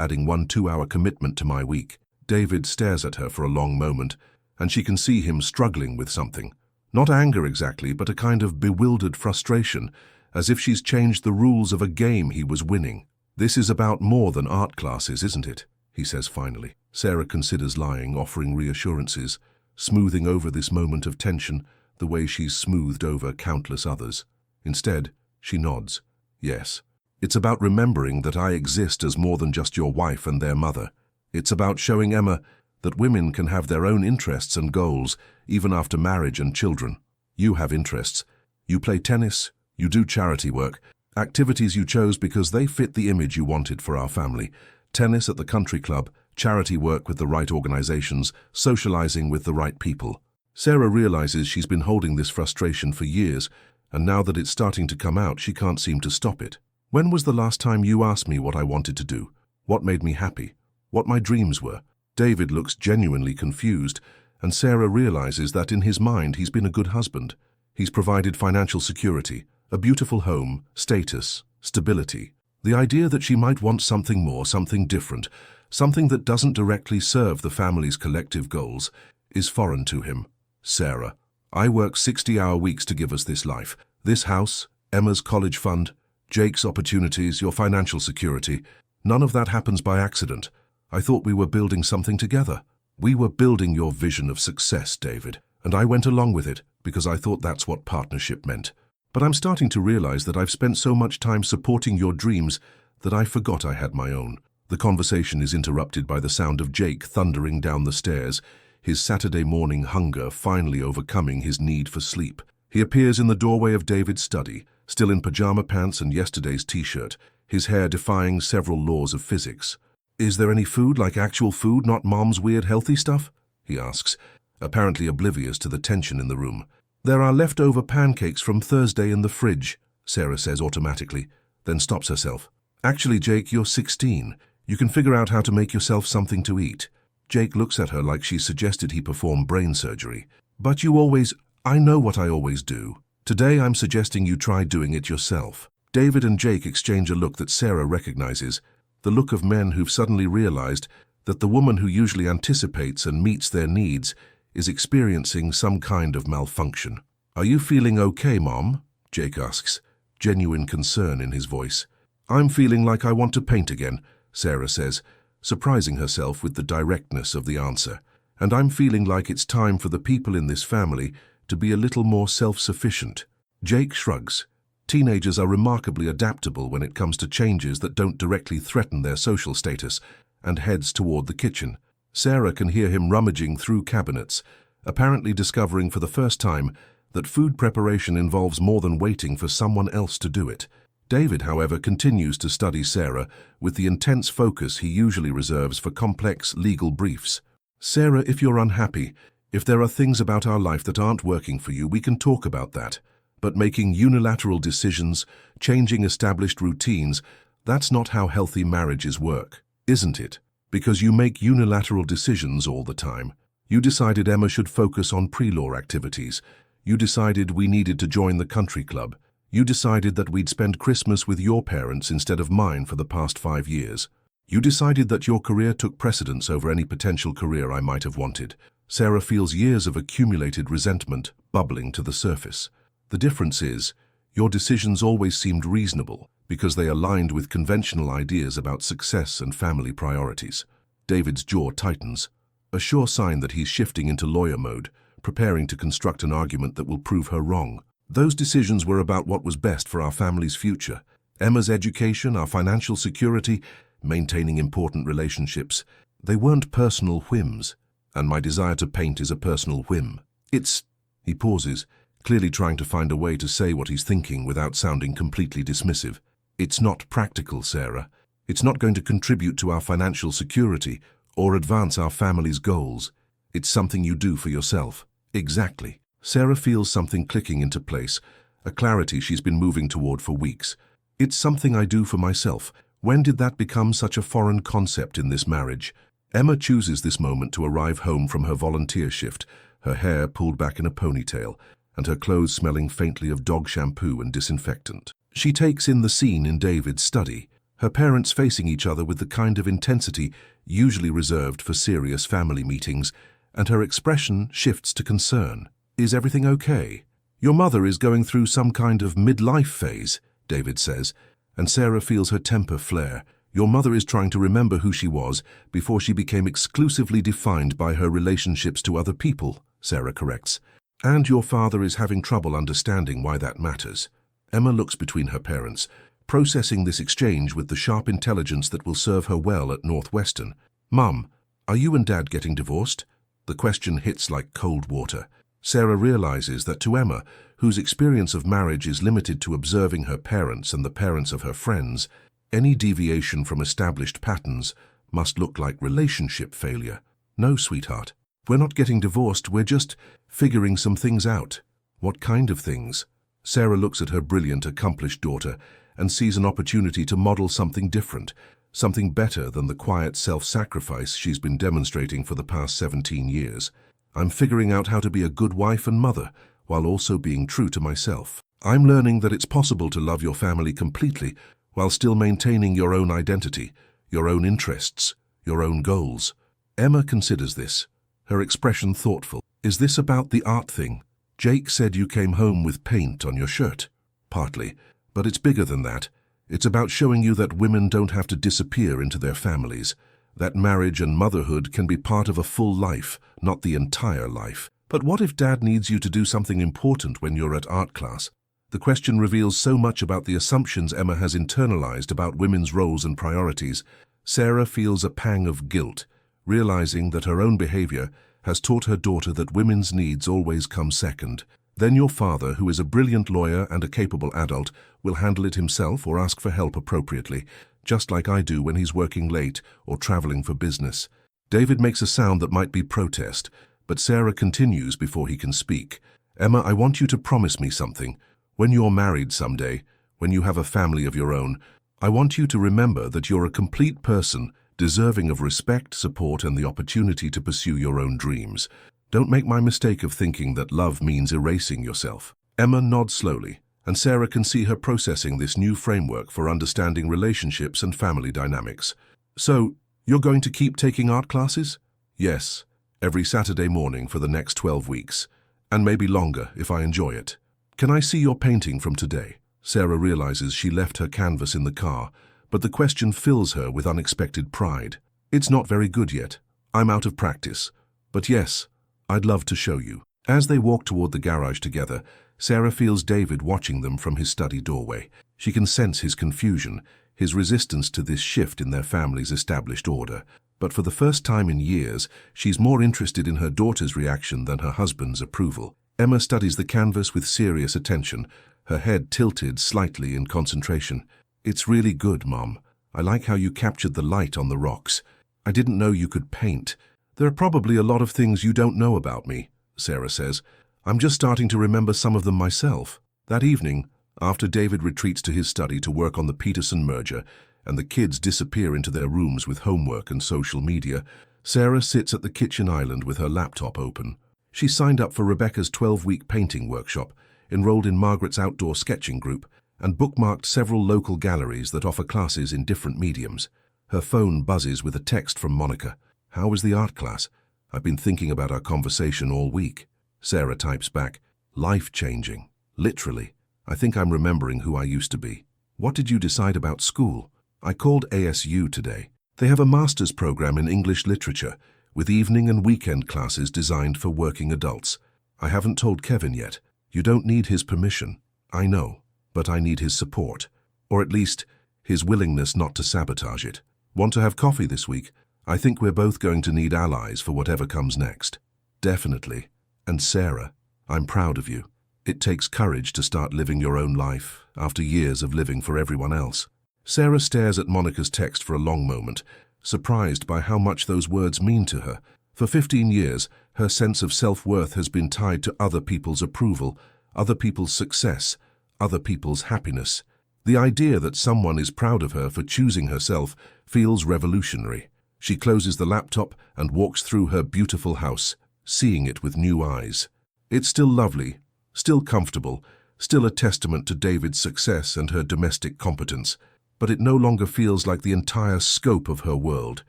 adding 1 2-hour commitment to my week. David stares at her for a long moment, and she can see him struggling with something. Not anger exactly, but a kind of bewildered frustration, as if she's changed the rules of a game he was winning. This is about more than art classes, isn't it? He says finally. Sarah considers lying, offering reassurances, smoothing over this moment of tension the way she's smoothed over countless others. Instead, she nods. Yes. It's about remembering that I exist as more than just your wife and their mother. It's about showing Emma that women can have their own interests and goals, even after marriage and children. You have interests. You play tennis. You do charity work. Activities you chose because they fit the image you wanted for our family. Tennis at the country club, charity work with the right organizations, socializing with the right people. Sarah realizes she's been holding this frustration for years, and now that it's starting to come out, she can't seem to stop it. When was the last time you asked me what I wanted to do? What made me happy? What my dreams were? David looks genuinely confused, and Sarah realizes that in his mind he's been a good husband. He's provided financial security, a beautiful home, status, stability. The idea that she might want something more, something different, something that doesn't directly serve the family's collective goals, is foreign to him. Sarah, I work 60-hour weeks to give us this life. This house, Emma's college fund, Jake's opportunities, your financial security. None of that happens by accident. I thought we were building something together. We were building your vision of success, David, and I went along with it because I thought that's what partnership meant. But I'm starting to realize that I've spent so much time supporting your dreams that I forgot I had my own. The conversation is interrupted by the sound of Jake thundering down the stairs, his Saturday morning hunger finally overcoming his need for sleep. He appears in the doorway of David's study, still in pajama pants and yesterday's t-shirt, his hair defying several laws of physics. Is there any food, like actual food, not Mom's weird healthy stuff? He asks, apparently oblivious to the tension in the room. There are leftover pancakes from Thursday in the fridge, Sarah says automatically, then stops herself. Actually, Jake, you're 16. You can figure out how to make yourself something to eat. Jake looks at her like she suggested he perform brain surgery. But you always... I know what I always do. Today I'm suggesting you try doing it yourself. David and Jake exchange a look that Sarah recognizes, the look of men who've suddenly realized that the woman who usually anticipates and meets their needs is experiencing some kind of malfunction. Are you feeling okay, Mom? Jake asks, genuine concern in his voice. I'm feeling like I want to paint again, Sarah says, surprising herself with the directness of the answer. And I'm feeling like it's time for the people in this family to be a little more self-sufficient. Jake shrugs. Teenagers are remarkably adaptable when it comes to changes that don't directly threaten their social status, and heads toward the kitchen. Sarah can hear him rummaging through cabinets, apparently discovering for the first time that food preparation involves more than waiting for someone else to do it. David, however, continues to study Sarah with the intense focus he usually reserves for complex legal briefs. Sarah, if you're unhappy, if there are things about our life that aren't working for you, we can talk about that. But making unilateral decisions, changing established routines, that's not how healthy marriages work, isn't it? Because you make unilateral decisions all the time. You decided Emma should focus on pre-law activities. You decided we needed to join the country club. You decided that we'd spend Christmas with your parents instead of mine for the past 5 years. You decided that your career took precedence over any potential career I might have wanted. Sarah feels years of accumulated resentment bubbling to the surface. The difference is, your decisions always seemed reasonable because they aligned with conventional ideas about success and family priorities. David's jaw tightens, a sure sign that he's shifting into lawyer mode, preparing to construct an argument that will prove her wrong. Those decisions were about what was best for our family's future. Emma's education, our financial security, maintaining important relationships. They weren't personal whims, and my desire to paint is a personal whim. He pauses, clearly trying to find a way to say what he's thinking without sounding completely dismissive. It's not practical, Sarah. It's not going to contribute to our financial security or advance our family's goals. It's something you do for yourself. Exactly. Sarah feels something clicking into place, a clarity she's been moving toward for weeks. It's something I do for myself. When did that become such a foreign concept in this marriage? Emma chooses this moment to arrive home from her volunteer shift, her hair pulled back in a ponytail, and her clothes smelling faintly of dog shampoo and disinfectant. She takes in the scene in David's study, her parents facing each other with the kind of intensity usually reserved for serious family meetings, and her expression shifts to concern. Is everything okay? Your mother is going through some kind of midlife phase, David says, and Sarah feels her temper flare. Your mother is trying to remember who she was before she became exclusively defined by her relationships to other people, Sarah corrects. And your father is having trouble understanding why that matters. Emma looks between her parents, processing this exchange with the sharp intelligence that will serve her well at Northwestern. Mum, are you and Dad getting divorced? The question hits like cold water. Sarah realizes that to Emma, whose experience of marriage is limited to observing her parents and the parents of her friends, any deviation from established patterns must look like relationship failure. No, sweetheart. We're not getting divorced, we're just figuring some things out. What kind of things? Sarah looks at her brilliant, accomplished daughter and sees an opportunity to model something different, something better than the quiet self-sacrifice she's been demonstrating for the past 17 years. I'm figuring out how to be a good wife and mother while also being true to myself. I'm learning that it's possible to love your family completely while still maintaining your own identity, your own interests, your own goals. Emma considers this, her expression thoughtful. Is this about the art thing? Jake said you came home with paint on your shirt. Partly, but it's bigger than that. It's about showing you that women don't have to disappear into their families, that marriage and motherhood can be part of a full life, not the entire life. But what if Dad needs you to do something important when you're at art class? The question reveals so much about the assumptions Emma has internalized about women's roles and priorities. Sarah feels a pang of guilt, realizing that her own behavior has taught her daughter that women's needs always come second. Then your father, who is a brilliant lawyer and a capable adult, will handle it himself or ask for help appropriately, just like I do when he's working late or traveling for business. David makes a sound that might be protest, but Sarah continues before he can speak. Emma, I want you to promise me something. When you're married someday, when you have a family of your own, I want you to remember that you're a complete person, deserving of respect, support, and the opportunity to pursue your own dreams. Don't make my mistake of thinking that love means erasing yourself. Emma nods slowly, and Sarah can see her processing this new framework for understanding relationships and family dynamics. So, you're going to keep taking art classes? Yes, every Saturday morning for the next 12 weeks, and maybe longer if I enjoy it. Can I see your painting from today? Sarah realizes she left her canvas in the car, but the question fills her with unexpected pride. It's not very good yet. I'm out of practice. But yes, I'd love to show you. As they walk toward the garage together, Sarah feels David watching them from his study doorway. She can sense his confusion, his resistance to this shift in their family's established order. But for the first time in years, she's more interested in her daughter's reaction than her husband's approval. Emma studies the canvas with serious attention, her head tilted slightly in concentration. It's really good, Mom. I like how you captured the light on the rocks. I didn't know you could paint. There are probably a lot of things you don't know about me, Sarah says. I'm just starting to remember some of them myself. That evening, after David retreats to his study to work on the Peterson merger, and the kids disappear into their rooms with homework and social media, Sarah sits at the kitchen island with her laptop open. She signed up for Rebecca's 12-week painting workshop, enrolled in Margaret's outdoor sketching group, and bookmarked several local galleries that offer classes in different mediums. Her phone buzzes with a text from Monica. How was the art class? I've been thinking about our conversation all week. Sarah types back, life-changing. Literally. I think I'm remembering who I used to be. What did you decide about school? I called ASU today. They have a master's program in English literature, with evening and weekend classes designed for working adults. I haven't told Kevin yet. You don't need his permission. I know, but I need his support. Or at least, his willingness not to sabotage it. Want to have coffee this week? I think we're both going to need allies for whatever comes next. Definitely. And Sarah, I'm proud of you. It takes courage to start living your own life after years of living for everyone else. Sarah stares at Monica's text for a long moment, surprised by how much those words mean to her. For 15 years, her sense of self-worth has been tied to other people's approval, other people's success, other people's happiness. The idea that someone is proud of her for choosing herself feels revolutionary. She closes the laptop and walks through her beautiful house, seeing it with new eyes. It's still lovely, still comfortable, still a testament to David's success and her domestic competence. But it no longer feels like the entire scope of her world.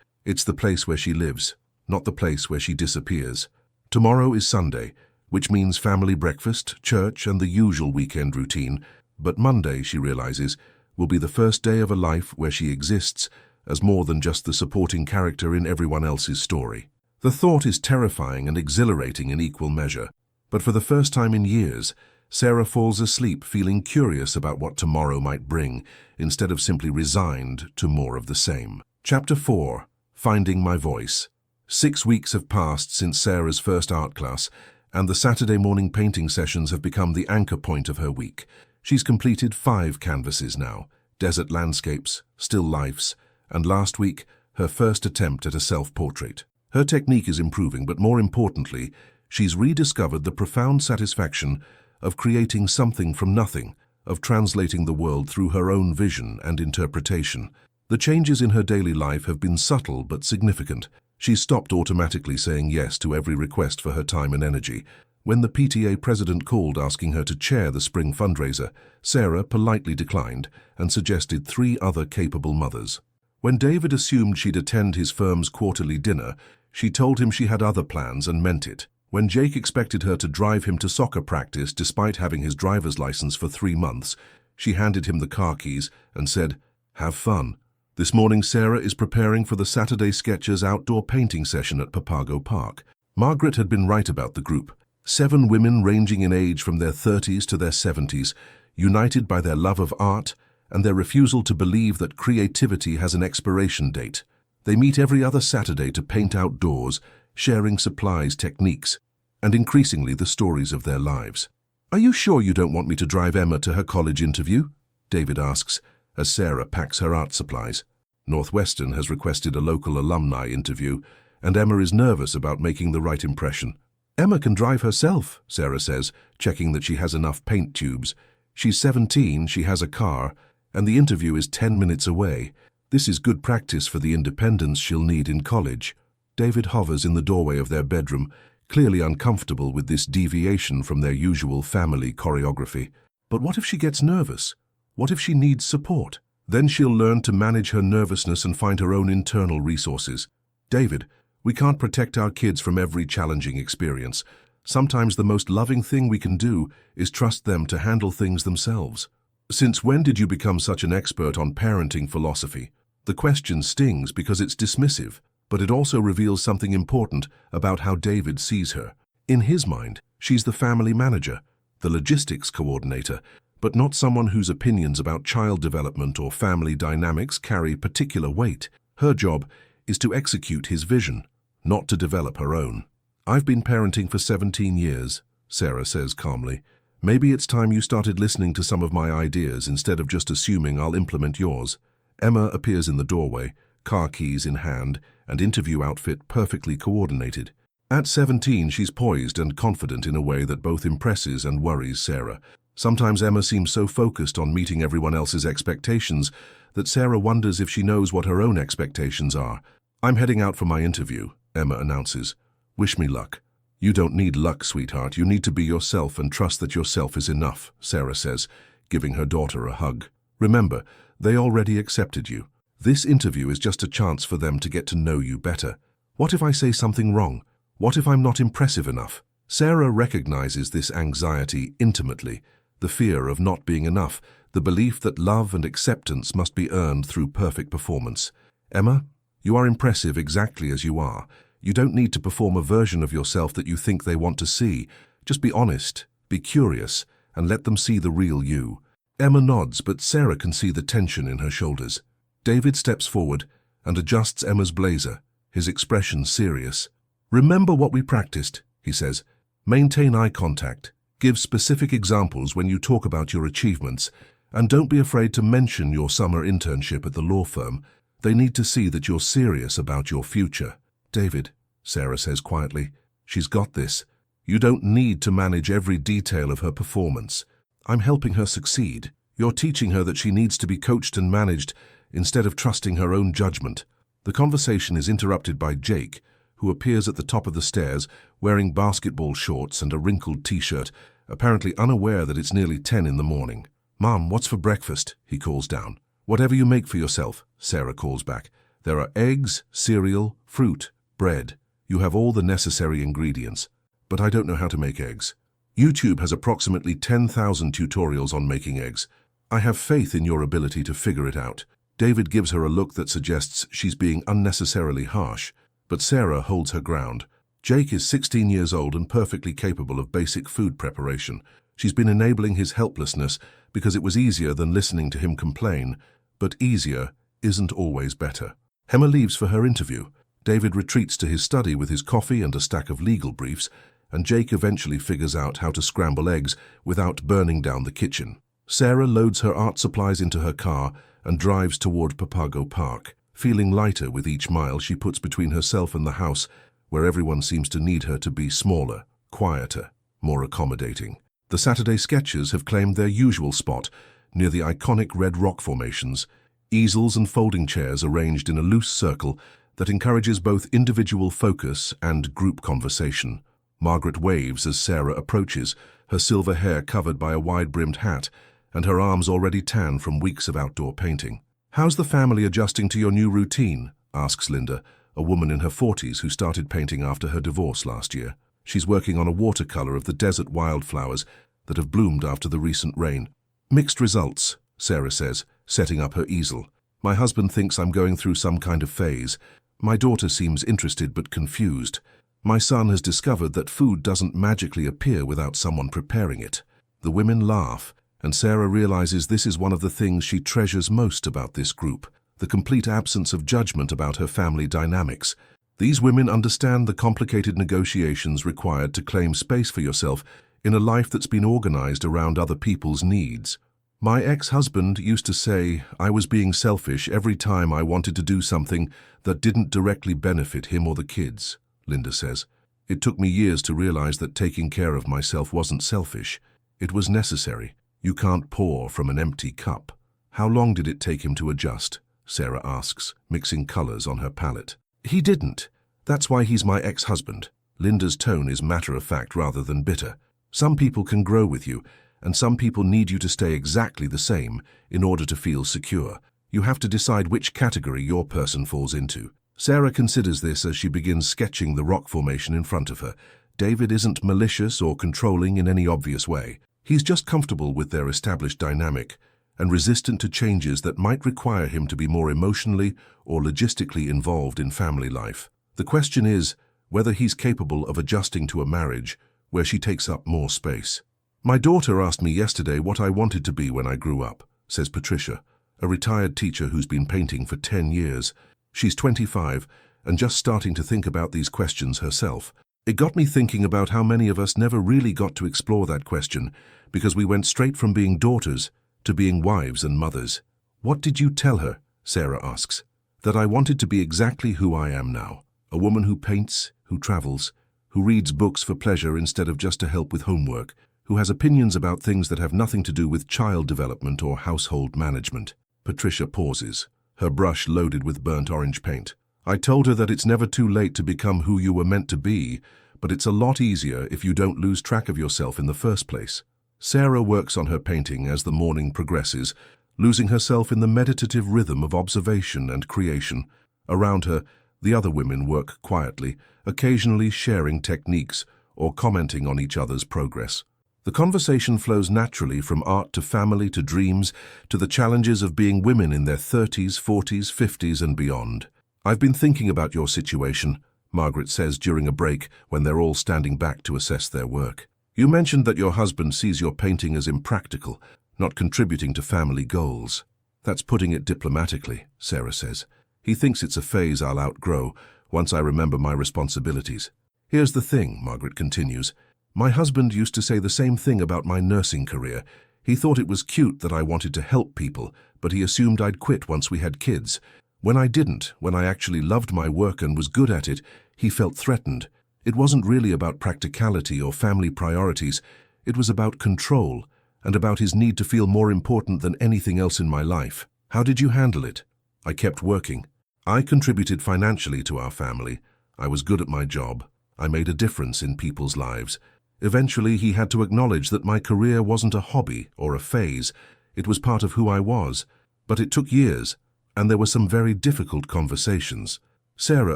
It's the place where she lives, not the place where she disappears. Tomorrow is Sunday, which means family breakfast, church, and the usual weekend routine. But Monday, she realizes, will be the first day of a life where she exists as more than just the supporting character in everyone else's story. The thought is terrifying and exhilarating in equal measure. But for the first time in years, Sarah falls asleep feeling curious about what tomorrow might bring, instead of simply resigned to more of the same. Chapter 4. Finding My Voice. 6 weeks have passed since Sarah's first art class, and the Saturday morning painting sessions have become the anchor point of her week. She's completed 5 canvases now: desert landscapes, still lifes, and last week, her first attempt at a self-portrait. Her technique is improving, but more importantly, she's rediscovered the profound satisfaction of creating something from nothing, of translating the world through her own vision and interpretation. The changes in her daily life have been subtle but significant. She's stopped automatically saying yes to every request for her time and energy. When the PTA president called asking her to chair the spring fundraiser, Sarah politely declined and suggested 3 other capable mothers. When David assumed she'd attend his firm's quarterly dinner, she told him she had other plans and meant it. When Jake expected her to drive him to soccer practice despite having his driver's license for 3 months, she handed him the car keys and said, "Have fun." This morning Sarah is preparing for the Saturday Sketchers outdoor painting session at Papago Park. Margaret had been right about the group. 7 women ranging in age from their 30s to their 70s, united by their love of art and their refusal to believe that creativity has an expiration date. They meet every other Saturday to paint outdoors, sharing supplies, techniques, and increasingly the stories of their lives. "Are you sure you don't want me to drive Emma to her college interview?" David asks, as Sarah packs her art supplies. Northwestern has requested a local alumni interview, and Emma is nervous about making the right impression. "Emma can drive herself," Sarah says, checking that she has enough paint tubes. She's 17, she has a car, and the interview is 10 minutes away. This is good practice for the independence she'll need in college. David hovers in the doorway of their bedroom, clearly uncomfortable with this deviation from their usual family choreography. But what if she gets nervous? What if she needs support? Then she'll learn to manage her nervousness and find her own internal resources. "David, we can't protect our kids from every challenging experience. Sometimes the most loving thing we can do is trust them to handle things themselves." "Since when did you become such an expert on parenting philosophy?" The question stings because it's dismissive, but it also reveals something important about how David sees her. In his mind, she's the family manager, the logistics coordinator, but not someone whose opinions about child development or family dynamics carry particular weight. Her job is to execute his vision, not to develop her own. "I've been parenting for 17 years, Sarah says calmly. "Maybe it's time you started listening to some of my ideas instead of just assuming I'll implement yours." Emma appears in the doorway, car keys in hand, and interview outfit perfectly coordinated. At 17, she's poised and confident in a way that both impresses and worries Sarah. Sometimes Emma seems so focused on meeting everyone else's expectations that Sarah wonders if she knows what her own expectations are. "I'm heading out for my interview," Emma announces. "Wish me luck." "You don't need luck, sweetheart. You need to be yourself and trust that yourself is enough," Sarah says, giving her daughter a hug. "Remember, they already accepted you. This interview is just a chance for them to get to know you better. What if I say something wrong? What if I'm not impressive enough?" Sarah recognizes this anxiety intimately, the fear of not being enough, the belief that love and acceptance must be earned through perfect performance. "Emma, you are impressive exactly as you are. You don't need to perform a version of yourself that you think they want to see. Just be honest, be curious, and let them see the real you." Emma nods, but Sarah can see the tension in her shoulders. David steps forward and adjusts Emma's blazer, his expression serious. "Remember what we practiced," he says. "Maintain eye contact, give specific examples when you talk about your achievements, and don't be afraid to mention your summer internship at the law firm. They need to see that you're serious about your future." "David," Sarah says quietly, "she's got this. You don't need to manage every detail of her performance. I'm helping her succeed. You're teaching her that she needs to be coached and managed instead of trusting her own judgment." The conversation is interrupted by Jake, who appears at the top of the stairs wearing basketball shorts and a wrinkled t-shirt, apparently unaware that it's nearly 10 in the morning. "Mom, what's for breakfast?" he calls down. "Whatever you make for yourself," Sarah calls back. "There are eggs, cereal, fruit, bread. You have all the necessary ingredients. But I don't know how to make eggs. YouTube has approximately 10,000 tutorials on making eggs. I have faith in your ability to figure it out." David gives her a look that suggests she's being unnecessarily harsh, but Sarah holds her ground. Jake is 16 years old and perfectly capable of basic food preparation. She's been enabling his helplessness because it was easier than listening to him complain, but easier isn't always better. Emma leaves for her interview. David retreats to his study with his coffee and a stack of legal briefs, and Jake eventually figures out how to scramble eggs without burning down the kitchen. Sarah loads her art supplies into her car and drives toward Papago Park, feeling lighter with each mile she puts between herself and the house, where everyone seems to need her to be smaller, quieter, more accommodating. The Saturday sketches have claimed their usual spot near the iconic red rock formations, easels and folding chairs arranged in a loose circle that encourages both individual focus and group conversation. Margaret waves as Sarah approaches, her silver hair covered by a wide-brimmed hat and her arms already tan from weeks of outdoor painting. "How's the family adjusting to your new routine?" asks Linda, a woman in her 40s who started painting after her divorce last year. She's working on a watercolor of the desert wildflowers that have bloomed after the recent rain. "Mixed results," Sarah says, setting up her easel. "My husband thinks I'm going through some kind of phase. My daughter seems interested but confused. My son has discovered that food doesn't magically appear without someone preparing it." The women laugh, and Sarah realizes this is one of the things she treasures most about this group, the complete absence of judgment about her family dynamics. These women understand the complicated negotiations required to claim space for yourself in a life that's been organized around other people's needs. "My ex-husband used to say I was being selfish every time I wanted to do something that didn't directly benefit him or the kids," Linda says. "It took me years to realize that taking care of myself wasn't selfish. It was necessary. You can't pour from an empty cup." "How long did it take him to adjust?" Sarah asks, mixing colors on her palette. "He didn't. That's why he's my ex-husband." Linda's tone is matter-of-fact rather than bitter. "Some people can grow with you, and some people need you to stay exactly the same in order to feel secure. You have to decide which category your person falls into." Sarah considers this as she begins sketching the rock formation in front of her. David isn't malicious or controlling in any obvious way. He's just comfortable with their established dynamic and resistant to changes that might require him to be more emotionally or logistically involved in family life. The question is whether he's capable of adjusting to a marriage where she takes up more space. "My daughter asked me yesterday what I wanted to be when I grew up," says Patricia, a retired teacher who's been painting for 10 years. She's 25 and just starting to think about these questions herself. "It got me thinking about how many of us never really got to explore that question because we went straight from being daughters to being wives and mothers." "What did you tell her?" Sarah asks. "That I wanted to be exactly who I am now, a woman who paints, who travels, who reads books for pleasure instead of just to help with homework, who has opinions about things that have nothing to do with child development or household management." Patricia pauses, her brush loaded with burnt orange paint. "I told her that it's never too late to become who you were meant to be, but it's a lot easier if you don't lose track of yourself in the first place." Sarah works on her painting as the morning progresses, losing herself in the meditative rhythm of observation and creation. Around her, the other women work quietly, occasionally sharing techniques or commenting on each other's progress. The conversation flows naturally from art to family to dreams to the challenges of being women in their 30s, 40s, 50s and beyond. "I've been thinking about your situation," Margaret says during a break when they're all standing back to assess their work. "You mentioned that your husband sees your painting as impractical, not contributing to family goals." "That's putting it diplomatically," Sarah says. He thinks it's a phase I'll outgrow once I remember my responsibilities. Here's the thing, Margaret continues. My husband used to say the same thing about my nursing career. He thought it was cute that I wanted to help people, but he assumed I'd quit once we had kids. When I didn't, when I actually loved my work and was good at it, he felt threatened. It wasn't really about practicality or family priorities. It was about control, and about his need to feel more important than anything else in my life. How did you handle it? I kept working. I contributed financially to our family. I was good at my job. I made a difference in people's lives. Eventually, he had to acknowledge that my career wasn't a hobby or a phase. It was part of who I was. But it took years, and there were some very difficult conversations. Sarah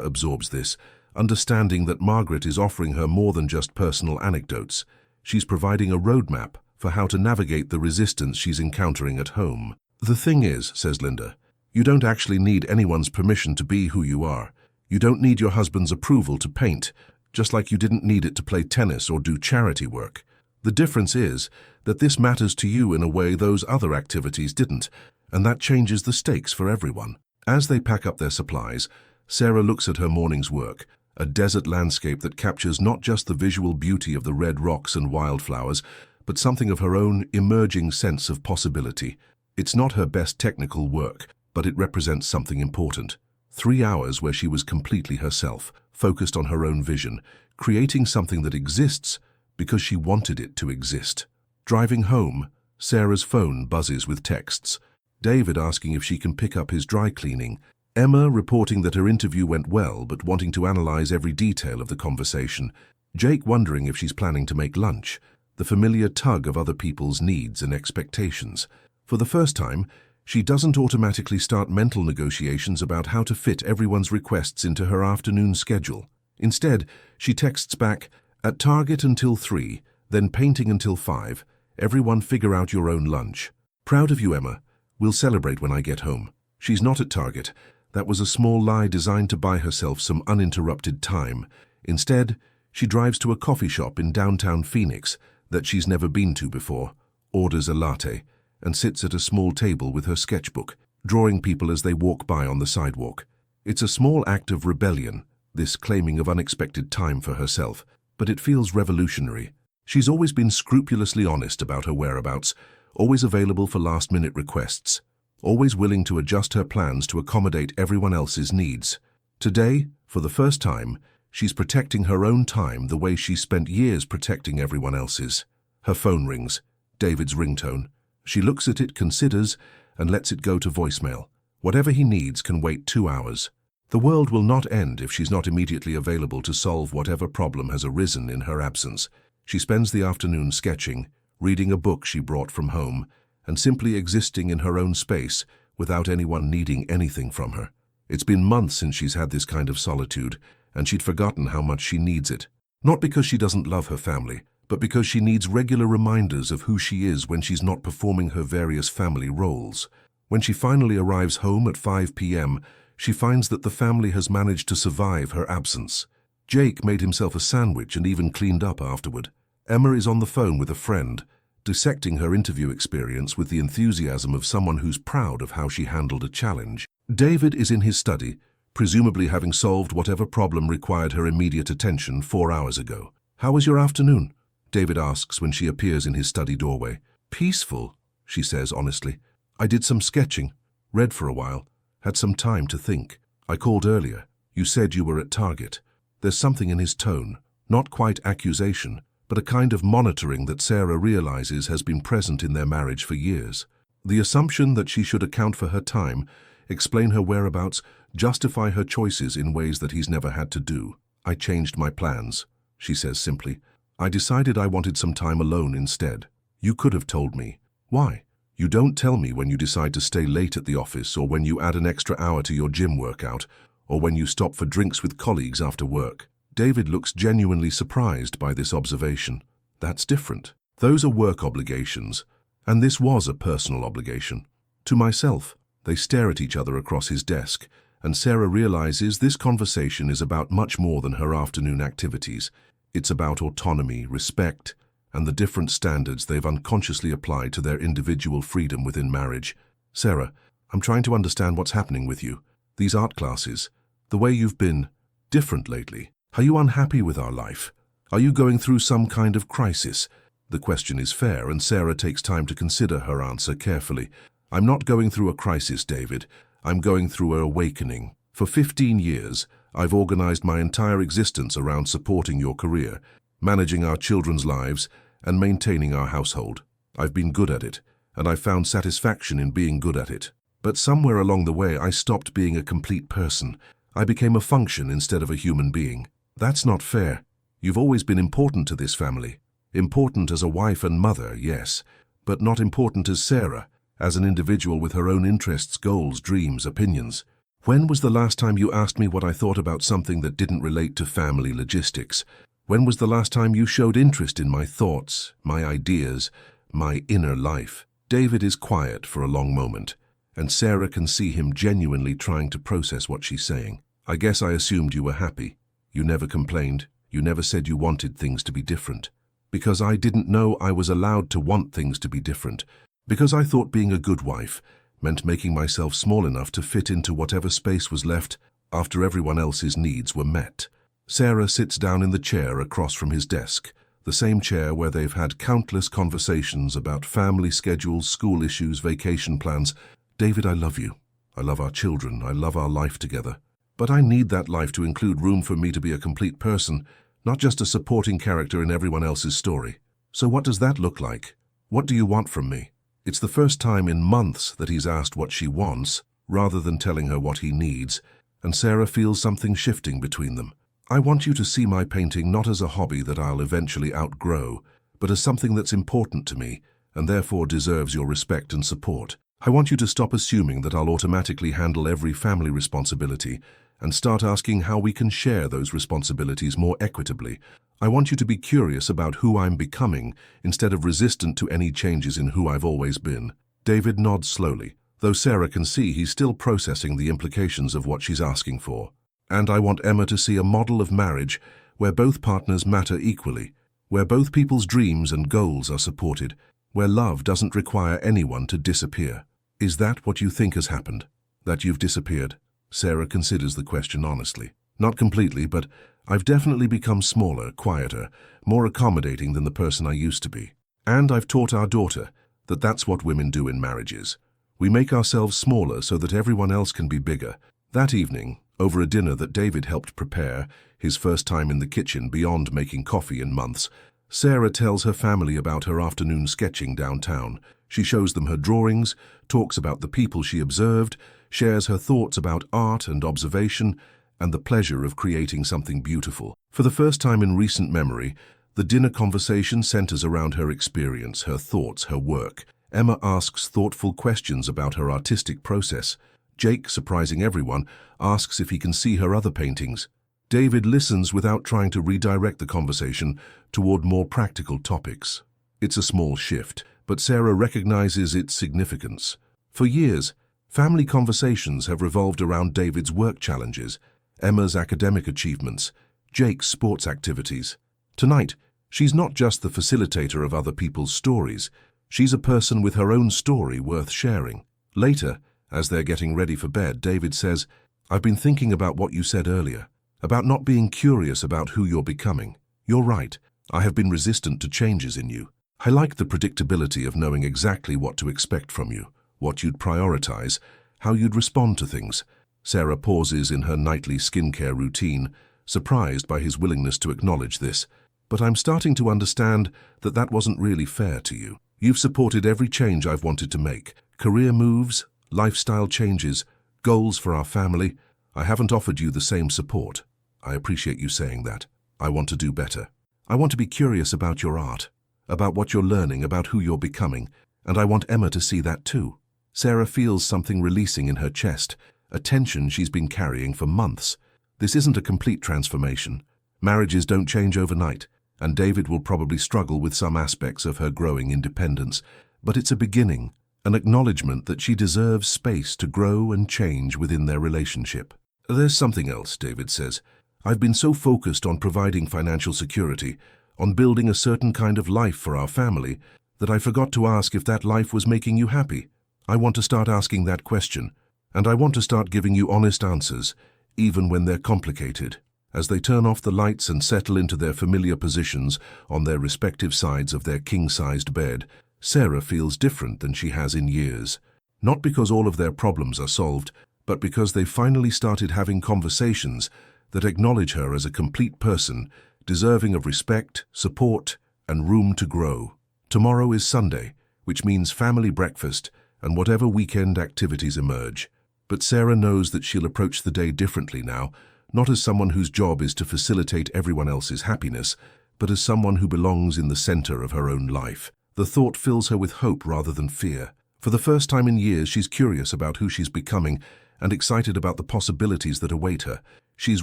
absorbs this, understanding that Margaret is offering her more than just personal anecdotes. She's providing a roadmap for how to navigate the resistance she's encountering at home. The thing is, says Linda, you don't actually need anyone's permission to be who you are. You don't need your husband's approval to paint, just like you didn't need it to play tennis or do charity work. The difference is that this matters to you in a way those other activities didn't, and that changes the stakes for everyone. As they pack up their supplies, Sarah looks at her morning's work, a desert landscape that captures not just the visual beauty of the red rocks and wildflowers, but something of her own emerging sense of possibility. It's not her best technical work, but it represents something important. 3 hours where she was completely herself, focused on her own vision, creating something that exists because she wanted it to exist. Driving home, Sarah's phone buzzes with texts. David asking if she can pick up his dry cleaning. Emma reporting that her interview went well but wanting to analyze every detail of the conversation. Jake wondering if she's planning to make lunch. The familiar tug of other people's needs and expectations. For the first time, she doesn't automatically start mental negotiations about how to fit everyone's requests into her afternoon schedule. Instead, she texts back, "At Target until 3, then painting until 5. Everyone figure out your own lunch. Proud of you, Emma. We'll celebrate when I get home." She's not at Target. That was a small lie designed to buy herself some uninterrupted time. Instead, she drives to a coffee shop in downtown Phoenix that she's never been to before, orders a latte, and sits at a small table with her sketchbook, drawing people as they walk by on the sidewalk. It's a small act of rebellion, this claiming of unexpected time for herself, but it feels revolutionary. She's always been scrupulously honest about her whereabouts, always available for last-minute requests, always willing to adjust her plans to accommodate everyone else's needs. Today, for the first time, she's protecting her own time the way she spent years protecting everyone else's. Her phone rings, David's ringtone. She looks at it, considers, and lets it go to voicemail. Whatever he needs can wait 2 hours. The world will not end if she's not immediately available to solve whatever problem has arisen in her absence. She spends the afternoon sketching, reading a book she brought from home, and simply existing in her own space without anyone needing anything from her. It's been months since she's had this kind of solitude, and she'd forgotten how much she needs it. Not because she doesn't love her family, but because she needs regular reminders of who she is when she's not performing her various family roles. When she finally arrives home at 5 p.m., she finds that the family has managed to survive her absence. Jake made himself a sandwich and even cleaned up afterward. Emma is on the phone with a friend, dissecting her interview experience with the enthusiasm of someone who's proud of how she handled a challenge. David is in his study, presumably having solved whatever problem required her immediate attention 4 hours ago. "How was your afternoon?" David asks when she appears in his study doorway. "Peaceful," she says honestly. "I did some sketching, read for a while, had some time to think. I called earlier. You said you were at Target." There's something in his tone, not quite accusation, but a kind of monitoring that Sarah realizes has been present in their marriage for years. The assumption that she should account for her time, explain her whereabouts, justify her choices in ways that he's never had to do. "I changed my plans," she says simply. "I decided I wanted some time alone instead. You could have told me. Why? You don't tell me when you decide to stay late at the office, or when you add an extra hour to your gym workout, or when you stop for drinks with colleagues after work." David looks genuinely surprised by this observation. That's different. Those are work obligations, and this was a personal obligation. To myself. They stare at each other across his desk, and Sarah realizes this conversation is about much more than her afternoon activities. It's about autonomy, respect, and the different standards they've unconsciously applied to their individual freedom within marriage. "Sarah, I'm trying to understand what's happening with you. these art classes, the way you've been different lately. Are you unhappy with our life? Are you going through some kind of crisis? The question is fair, and Sarah takes time to consider her answer carefully. I'm not going through a crisis, David. I'm going through an awakening. For 15 years, I've organized my entire existence around supporting your career, managing our children's lives, and maintaining our household. I've been good at it, and I've found satisfaction in being good at it. But somewhere along the way, I stopped being a complete person. I became a function instead of a human being. That's not fair. You've always been important to this family. Important as a wife and mother, yes, but not important as Sarah, as an individual with her own interests, goals, dreams, opinions. When was the last time you asked me what I thought about something that didn't relate to family logistics? When was the last time you showed interest in my thoughts, my ideas, my inner life? David is quiet for a long moment, and Sarah can see him genuinely trying to process what she's saying. I guess I assumed you were happy. You never complained. You never said you wanted things to be different. Because I didn't know I was allowed to want things to be different. Because I thought being a good wife meant making myself small enough to fit into whatever space was left after everyone else's needs were met. Sarah sits down in the chair across from his desk, the same chair where they've had countless conversations about family schedules, school issues, vacation plans. David, I love you. I love our children. I love our life together. But I need that life to include room for me to be a complete person, not just a supporting character in everyone else's story. So what does that look like? What do you want from me? It's the first time in months that he's asked what she wants, rather than telling her what he needs, and Sarah feels something shifting between them. I want you to see my painting not as a hobby that I'll eventually outgrow, but as something that's important to me, and therefore deserves your respect and support. I want you to stop assuming that I'll automatically handle every family responsibility, and start asking how we can share those responsibilities more equitably. I want you to be curious about who I'm becoming, instead of resistant to any changes in who I've always been. David nods slowly, though Sarah can see he's still processing the implications of what she's asking for. And I want Emma to see a model of marriage where both partners matter equally, where both people's dreams and goals are supported, where love doesn't require anyone to disappear. Is that what you think has happened? That you've disappeared? Sarah considers the question honestly. Not completely, but I've definitely become smaller, quieter, more accommodating than the person I used to be. And I've taught our daughter that that's what women do in marriages. We make ourselves smaller so that everyone else can be bigger. That evening, over a dinner that David helped prepare, his first time in the kitchen beyond making coffee in months, Sarah tells her family about her afternoon sketching downtown. She shows them her drawings, talks about the people she observed, shares her thoughts about art and observation, and the pleasure of creating something beautiful. For the first time in recent memory, the dinner conversation centers around her experience, her thoughts, her work. Emma asks thoughtful questions about her artistic process. Jake, surprising everyone, asks if he can see her other paintings. David listens without trying to redirect the conversation toward more practical topics. It's a small shift, but Sarah recognizes its significance. For years, family conversations have revolved around David's work challenges, Emma's academic achievements, Jake's sports activities. Tonight, she's not just the facilitator of other people's stories. She's a person with her own story worth sharing. Later, as they're getting ready for bed, David says, I've been thinking about what you said earlier, about not being curious about who you're becoming. You're right. I have been resistant to changes in you. I like the predictability of knowing exactly what to expect from you, what you'd prioritize, how you'd respond to things. Sarah pauses in her nightly skincare routine, surprised by his willingness to acknowledge this. But I'm starting to understand that that wasn't really fair to you. You've supported every change I've wanted to make. Career moves, lifestyle changes, goals for our family. I haven't offered you the same support. I appreciate you saying that. I want to do better. I want to be curious about your art, about what you're learning, about who you're becoming, and I want Emma to see that too. Sarah feels something releasing in her chest, a tension she's been carrying for months. This isn't a complete transformation. Marriages don't change overnight, and David will probably struggle with some aspects of her growing independence, but it's a beginning, an acknowledgement that she deserves space to grow and change within their relationship. There's something else, David says. I've been so focused on providing financial security, on building a certain kind of life for our family, that I forgot to ask if that life was making you happy. I want to start asking that question. And I want to start giving you honest answers, even when they're complicated. As they turn off the lights and settle into their familiar positions on their respective sides of their king-sized bed, Sarah feels different than she has in years. Not because all of their problems are solved, but because they finally started having conversations that acknowledge her as a complete person, deserving of respect, support, and room to grow. Tomorrow is Sunday, which means family breakfast and whatever weekend activities emerge. But Sarah knows that she'll approach the day differently now, not as someone whose job is to facilitate everyone else's happiness, but as someone who belongs in the center of her own life. The thought fills her with hope rather than fear. For the first time in years, she's curious about who she's becoming and excited about the possibilities that await her. She's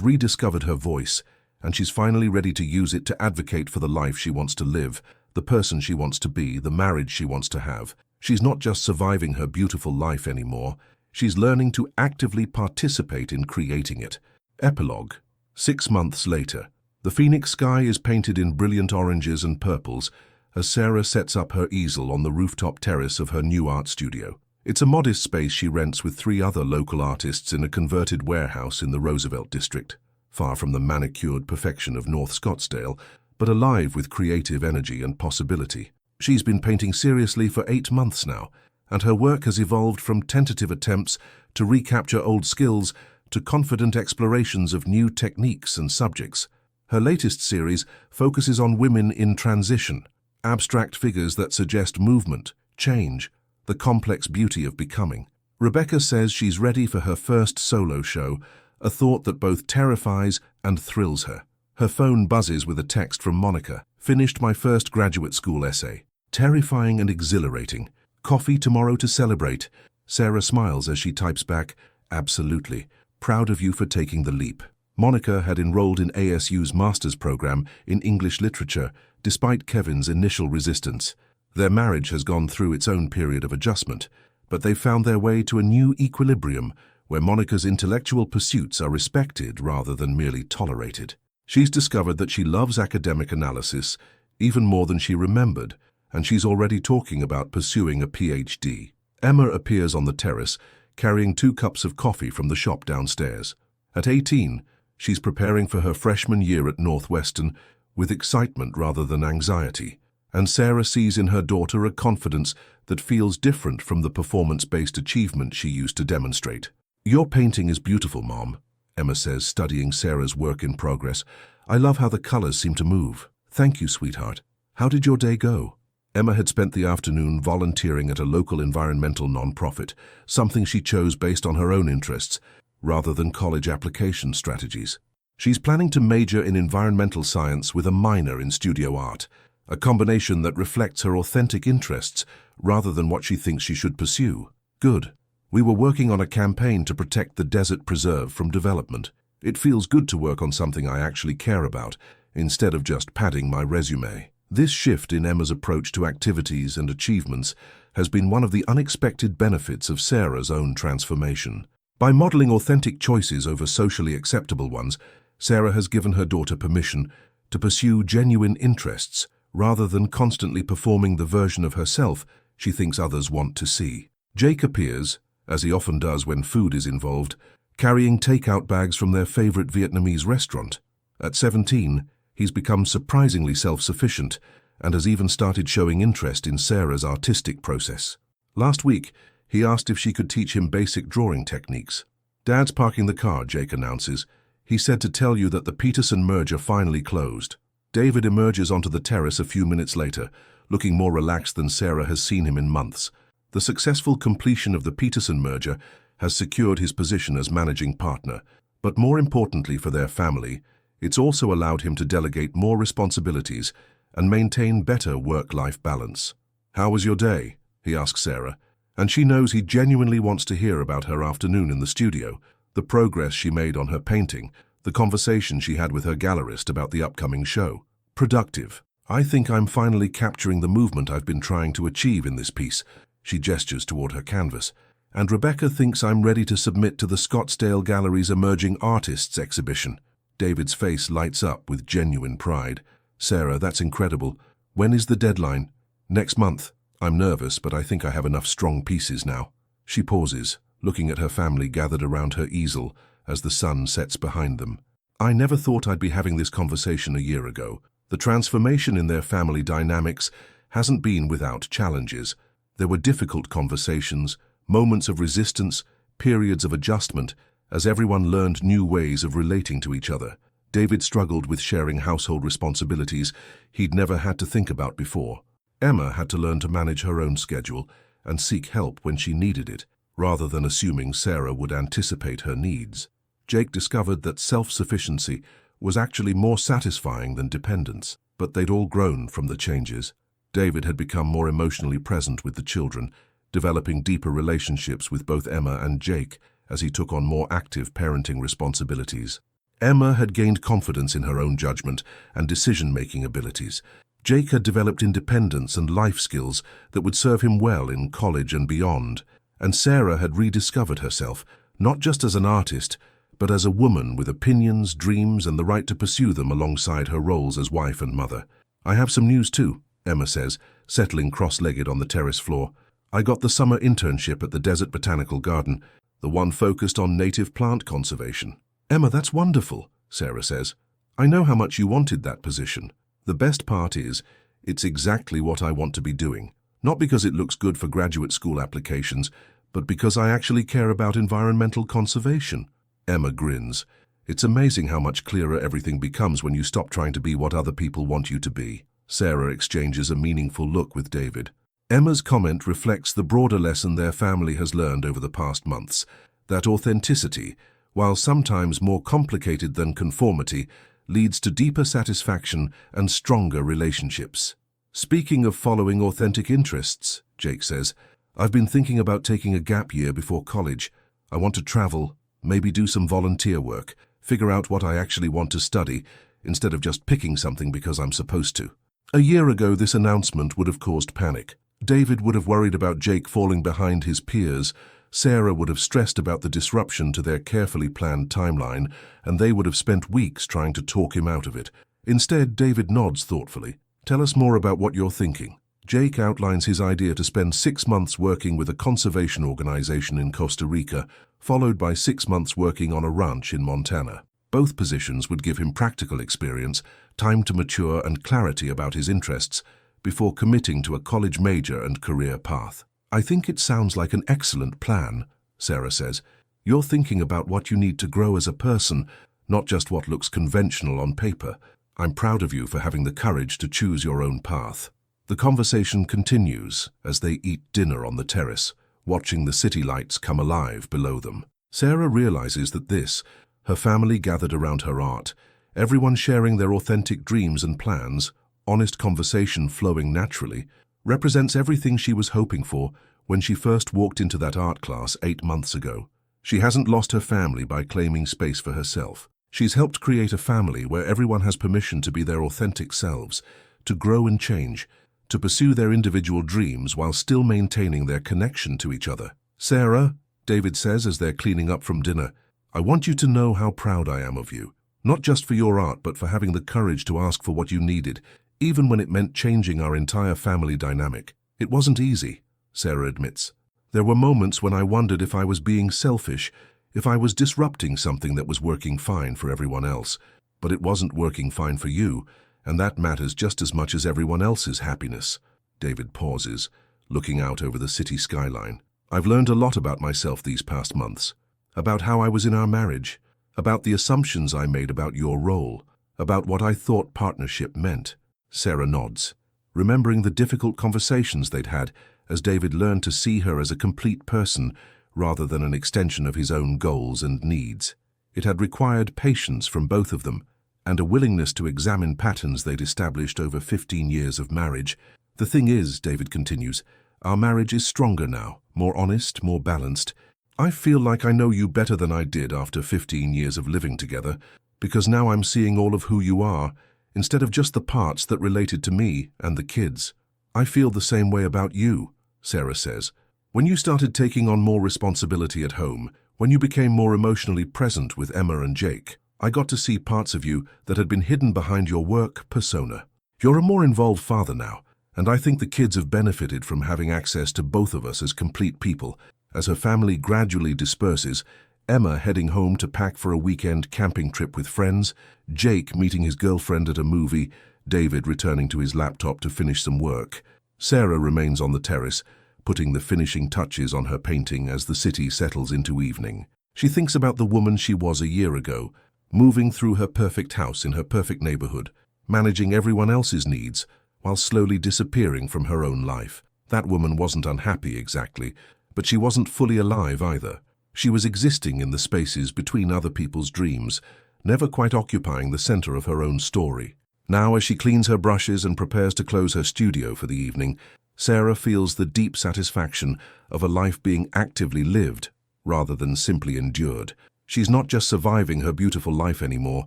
rediscovered her voice, and she's finally ready to use it to advocate for the life she wants to live, the person she wants to be, the marriage she wants to have. She's not just surviving her beautiful life anymore. She's learning to actively participate in creating it. Epilogue. 6 months later. The Phoenix sky is painted in brilliant oranges and purples as Sarah sets up her easel on the rooftop terrace of her new art studio. It's a modest space she rents with 3 other local artists in a converted warehouse in the Roosevelt district, far from the manicured perfection of North Scottsdale, but alive with creative energy and possibility. She's been painting seriously for 8 months now, and her work has evolved from tentative attempts to recapture old skills to confident explorations of new techniques and subjects. Her latest series focuses on women in transition, abstract figures that suggest movement, change, the complex beauty of becoming. Rebecca says she's ready for her first solo show, a thought that both terrifies and thrills her. Her phone buzzes with a text from Monica. Finished my first graduate school essay. Terrifying and exhilarating. Coffee tomorrow to celebrate. Sarah smiles as she types back, absolutely. Proud of you for taking the leap. Monica had enrolled in ASU's master's program in English literature, despite Kevin's initial resistance. Their marriage has gone through its own period of adjustment, but they've found their way to a new equilibrium where Monica's intellectual pursuits are respected rather than merely tolerated. She's discovered that she loves academic analysis even more than she remembered, and she's already talking about pursuing a PhD. Emma appears on the terrace, carrying 2 cups of coffee from the shop downstairs. At 18, she's preparing for her freshman year at Northwestern with excitement rather than anxiety, and Sarah sees in her daughter a confidence that feels different from the performance-based achievement she used to demonstrate. Your painting is beautiful, Mom, Emma says, studying Sarah's work in progress. I love how the colors seem to move. Thank you, sweetheart. How did your day go? Emma had spent the afternoon volunteering at a local environmental nonprofit, something she chose based on her own interests, rather than college application strategies. She's planning to major in environmental science with a minor in studio art, a combination that reflects her authentic interests rather than what she thinks she should pursue. Good. We were working on a campaign to protect the desert preserve from development. It feels good to work on something I actually care about, instead of just padding my resume. This shift in Emma's approach to activities and achievements has been one of the unexpected benefits of Sarah's own transformation. By modeling authentic choices over socially acceptable ones, Sarah has given her daughter permission to pursue genuine interests rather than constantly performing the version of herself she thinks others want to see. Jake appears, as he often does when food is involved, carrying takeout bags from their favorite Vietnamese restaurant. At 17, he's become surprisingly self-sufficient and has even started showing interest in Sarah's artistic process. Last week, he asked if she could teach him basic drawing techniques. Dad's parking the car, Jake announces. He said to tell you that the Peterson merger finally closed. David emerges onto the terrace a few minutes later, looking more relaxed than Sarah has seen him in months. The successful completion of the Peterson merger has secured his position as managing partner, but more importantly for their family, it's also allowed him to delegate more responsibilities and maintain better work-life balance. How was your day? He asks Sarah, and she knows he genuinely wants to hear about her afternoon in the studio, the progress she made on her painting, the conversation she had with her gallerist about the upcoming show. Productive. I think I'm finally capturing the movement I've been trying to achieve in this piece. She gestures toward her canvas. And Rebecca thinks I'm ready to submit to the Scottsdale Gallery's Emerging Artists exhibition. David's face lights up with genuine pride. Sarah, that's incredible. When is the deadline? Next month. I'm nervous, but I think I have enough strong pieces now. She pauses. looking at her family gathered around her easel as the sun sets behind them. I never thought I'd be having this conversation a year ago. The transformation in their family dynamics hasn't been without challenges. There were difficult conversations, moments of resistance, periods of adjustment, as everyone learned new ways of relating to each other. David struggled with sharing household responsibilities he'd never had to think about before. Emma had to learn to manage her own schedule and seek help when she needed it, rather than assuming Sarah would anticipate her needs. Jake discovered that self-sufficiency was actually more satisfying than dependence, but they'd all grown from the changes. David had become more emotionally present with the children, developing deeper relationships with both Emma and Jake as he took on more active parenting responsibilities. Emma had gained confidence in her own judgment and decision-making abilities. Jake had developed independence and life skills that would serve him well in college and beyond. And Sarah had rediscovered herself, not just as an artist, but as a woman with opinions, dreams, and the right to pursue them alongside her roles as wife and mother. "I have some news too," Emma says, settling cross-legged on the terrace floor. "I got the summer internship at the Desert Botanical Garden, the one focused on native plant conservation." "Emma, that's wonderful," Sarah says. "I know how much you wanted that position. The best part is, it's exactly what I want to be doing. Not because it looks good for graduate school applications, but because I actually care about environmental conservation." Emma grins. "It's amazing how much clearer everything becomes when you stop trying to be what other people want you to be." Sarah exchanges a meaningful look with David. Emma's comment reflects the broader lesson their family has learned over the past months, that authenticity, while sometimes more complicated than conformity, leads to deeper satisfaction and stronger relationships. "Speaking of following authentic interests," Jake says, "I've been thinking about taking a gap year before college. I want to travel, maybe do some volunteer work, figure out what I actually want to study, instead of just picking something because I'm supposed to." A year ago, this announcement would have caused panic. David would have worried about Jake falling behind his peers, Sarah would have stressed about the disruption to their carefully planned timeline, and they would have spent weeks trying to talk him out of it. Instead, David nods thoughtfully. "Tell us more about what you're thinking." Jake outlines his idea to spend 6 months working with a conservation organization in Costa Rica, followed by 6 months working on a ranch in Montana. Both positions would give him practical experience, time to mature, and clarity about his interests before committing to a college major and career path. "I think it sounds like an excellent plan," Sarah says. "You're thinking about what you need to grow as a person, not just what looks conventional on paper. I'm proud of you for having the courage to choose your own path." The conversation continues as they eat dinner on the terrace, watching the city lights come alive below them. Sarah realizes that this, her family gathered around her art, everyone sharing their authentic dreams and plans, honest conversation flowing naturally, represents everything she was hoping for when she first walked into that art class 8 months ago. She hasn't lost her family by claiming space for herself. She's helped create a family where everyone has permission to be their authentic selves, to grow and change, to pursue their individual dreams while still maintaining their connection to each other. "Sarah," David says as they're cleaning up from dinner, "I want you to know how proud I am of you. Not just for your art, but for having the courage to ask for what you needed, even when it meant changing our entire family dynamic. It wasn't easy," Sarah admits. "There were moments when I wondered if I was being selfish, if I was disrupting something that was working fine for everyone else. But it wasn't working fine for you, and that matters just as much as everyone else's happiness." David pauses, looking out over the city skyline. "I've learned a lot about myself these past months, about how I was in our marriage, about the assumptions I made about your role, about what I thought partnership meant." Sarah nods, remembering the difficult conversations they'd had as David learned to see her as a complete person rather than an extension of his own goals and needs. It had required patience from both of them, and a willingness to examine patterns they'd established over 15 years of marriage. "The thing is," David continues, "our marriage is stronger now, more honest, more balanced. I feel like I know you better than I did after 15 years of living together, because now I'm seeing all of who you are, instead of just the parts that related to me and the kids." "I feel the same way about you," Sarah says. "When you started taking on more responsibility at home, when you became more emotionally present with Emma and Jake, I got to see parts of you that had been hidden behind your work persona. You're a more involved father now, and I think the kids have benefited from having access to both of us as complete people, As her family gradually disperses, Emma heading home to pack for a weekend camping trip with friends, Jake meeting his girlfriend at a movie, David returning to his laptop to finish some work. Sarah remains on the terrace, putting the finishing touches on her painting as the city settles into evening. She thinks about the woman she was a year ago, moving through her perfect house in her perfect neighborhood, managing everyone else's needs, while slowly disappearing from her own life. That woman wasn't unhappy exactly, but she wasn't fully alive either. She was existing in the spaces between other people's dreams, never quite occupying the center of her own story. Now, as she cleans her brushes and prepares to close her studio for the evening, Sarah feels the deep satisfaction of a life being actively lived, rather than simply endured. She's not just surviving her beautiful life anymore,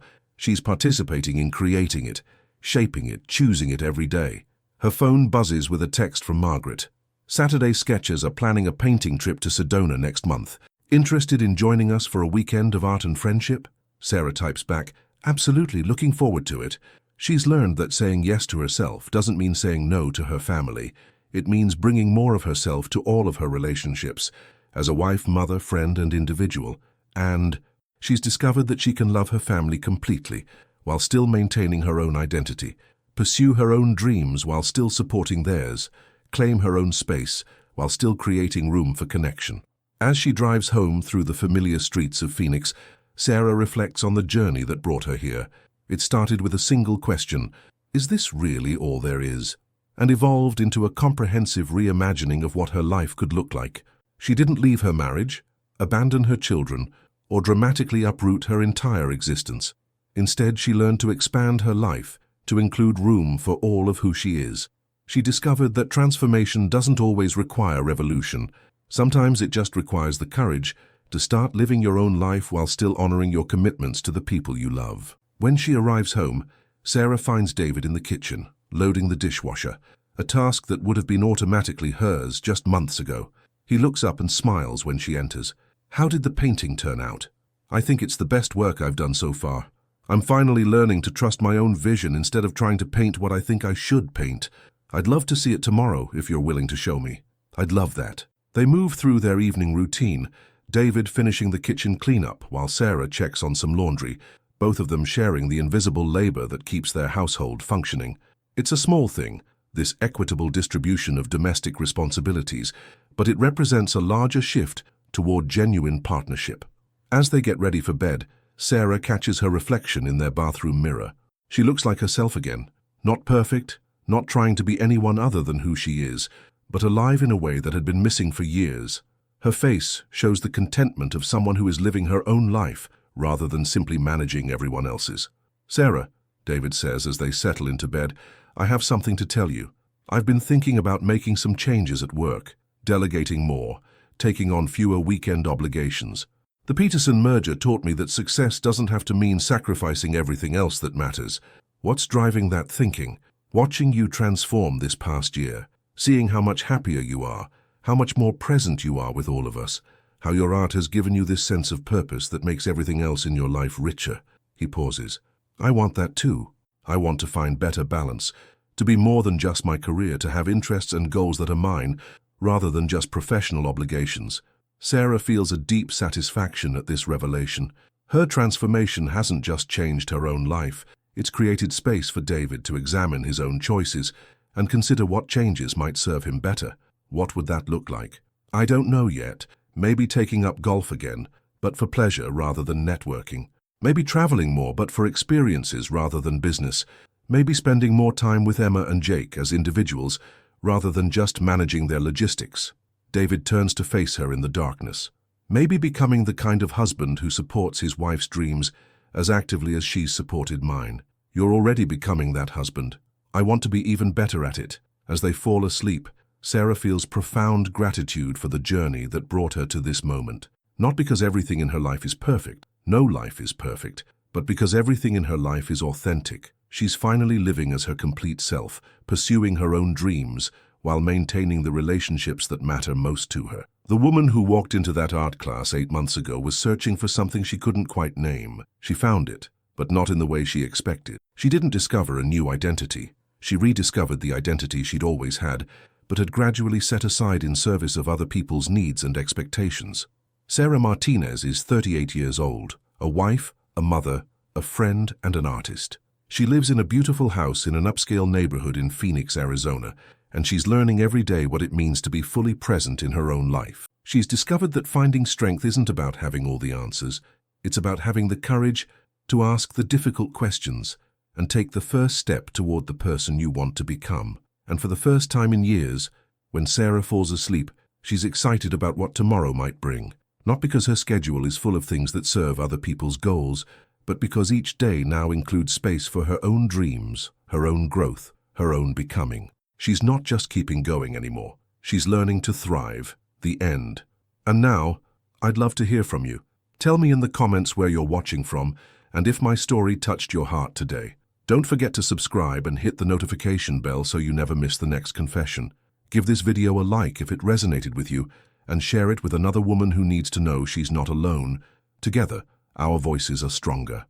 she's participating in creating it, shaping it, choosing it every day. Her phone buzzes with a text from Margaret. Saturday Sketchers are planning a painting trip to Sedona next month. Interested in joining us for a weekend of art and friendship? Sarah types back, absolutely, looking forward to it. She's learned that saying yes to herself doesn't mean saying no to her family. It means bringing more of herself to all of her relationships, as a wife, mother, friend, and individual. And she's discovered that she can love her family completely, while still maintaining her own identity, pursue her own dreams while still supporting theirs, claim her own space while still creating room for connection. As she drives home through the familiar streets of Phoenix, Sarah reflects on the journey that brought her here. It started with a single question, is this really all there is? And evolved into a comprehensive reimagining of what her life could look like. She didn't leave her marriage, abandon her children, or dramatically uproot her entire existence. Instead, she learned to expand her life, to include room for all of who she is. She discovered that transformation doesn't always require revolution. Sometimes it just requires the courage to start living your own life while still honoring your commitments to the people you love. When she arrives home, Sarah finds David in the kitchen, loading the dishwasher, a task that would have been automatically hers just months ago. He looks up and smiles when she enters. How did the painting turn out? I think it's the best work I've done so far. I'm finally learning to trust my own vision instead of trying to paint what I think I should paint. I'd love to see it tomorrow if you're willing to show me. I'd love that. They move through their evening routine, David finishing the kitchen cleanup while Sarah checks on some laundry, both of them sharing the invisible labor that keeps their household functioning. It's a small thing, this equitable distribution of domestic responsibilities, but it represents a larger shift toward genuine partnership. As they get ready for bed, Sarah catches her reflection in their bathroom mirror. She looks like herself again, not perfect, not trying to be anyone other than who she is, but alive in a way that had been missing for years. Her face shows the contentment of someone who is living her own life rather than simply managing everyone else's. Sarah, David says as they settle into bed, I have something to tell you. I've been thinking about making some changes at work, delegating more, taking on fewer weekend obligations. The Peterson merger taught me that success doesn't have to mean sacrificing everything else that matters. What's driving that thinking? Watching you transform this past year, seeing how much happier you are, how much more present you are with all of us, how your art has given you this sense of purpose that makes everything else in your life richer. He pauses. I want that too. I want to find better balance, to be more than just my career, to have interests and goals that are mine, rather than just professional obligations. Sarah feels a deep satisfaction at this revelation. Her transformation hasn't just changed her own life, it's created space for David to examine his own choices and consider what changes might serve him better. What would that look like? I don't know yet. Maybe taking up golf again, but for pleasure rather than networking. Maybe traveling more, but for experiences rather than business. Maybe spending more time with Emma and Jake as individuals rather than just managing their logistics. David turns to face her in the darkness. Maybe becoming the kind of husband who supports his wife's dreams as actively as she's supported mine. You're already becoming that husband. I want to be even better at it. As they fall asleep, Sarah feels profound gratitude for the journey that brought her to this moment. Not because everything in her life is perfect. No life is perfect. But because everything in her life is authentic. She's finally living as her complete self, pursuing her own dreams, while maintaining the relationships that matter most to her. The woman who walked into that art class 8 months ago was searching for something she couldn't quite name. She found it, but not in the way she expected. She didn't discover a new identity. She rediscovered the identity she'd always had, but had gradually set aside in service of other people's needs and expectations. Sarah Martinez is 38 years old, a wife, a mother, a friend, and an artist. She lives in a beautiful house in an upscale neighborhood in Phoenix, Arizona, and she's learning every day what it means to be fully present in her own life. She's discovered that finding strength isn't about having all the answers. It's about having the courage to ask the difficult questions and take the first step toward the person you want to become. And for the first time in years, when Sarah falls asleep, she's excited about what tomorrow might bring. Not because her schedule is full of things that serve other people's goals, but because each day now includes space for her own dreams, her own growth, her own becoming. She's not just keeping going anymore. She's learning to thrive. The end. And now, I'd love to hear from you. Tell me in the comments where you're watching from, and if my story touched your heart today. Don't forget to subscribe and hit the notification bell so you never miss the next confession. Give this video a like if it resonated with you, and share it with another woman who needs to know she's not alone. Together, our voices are stronger.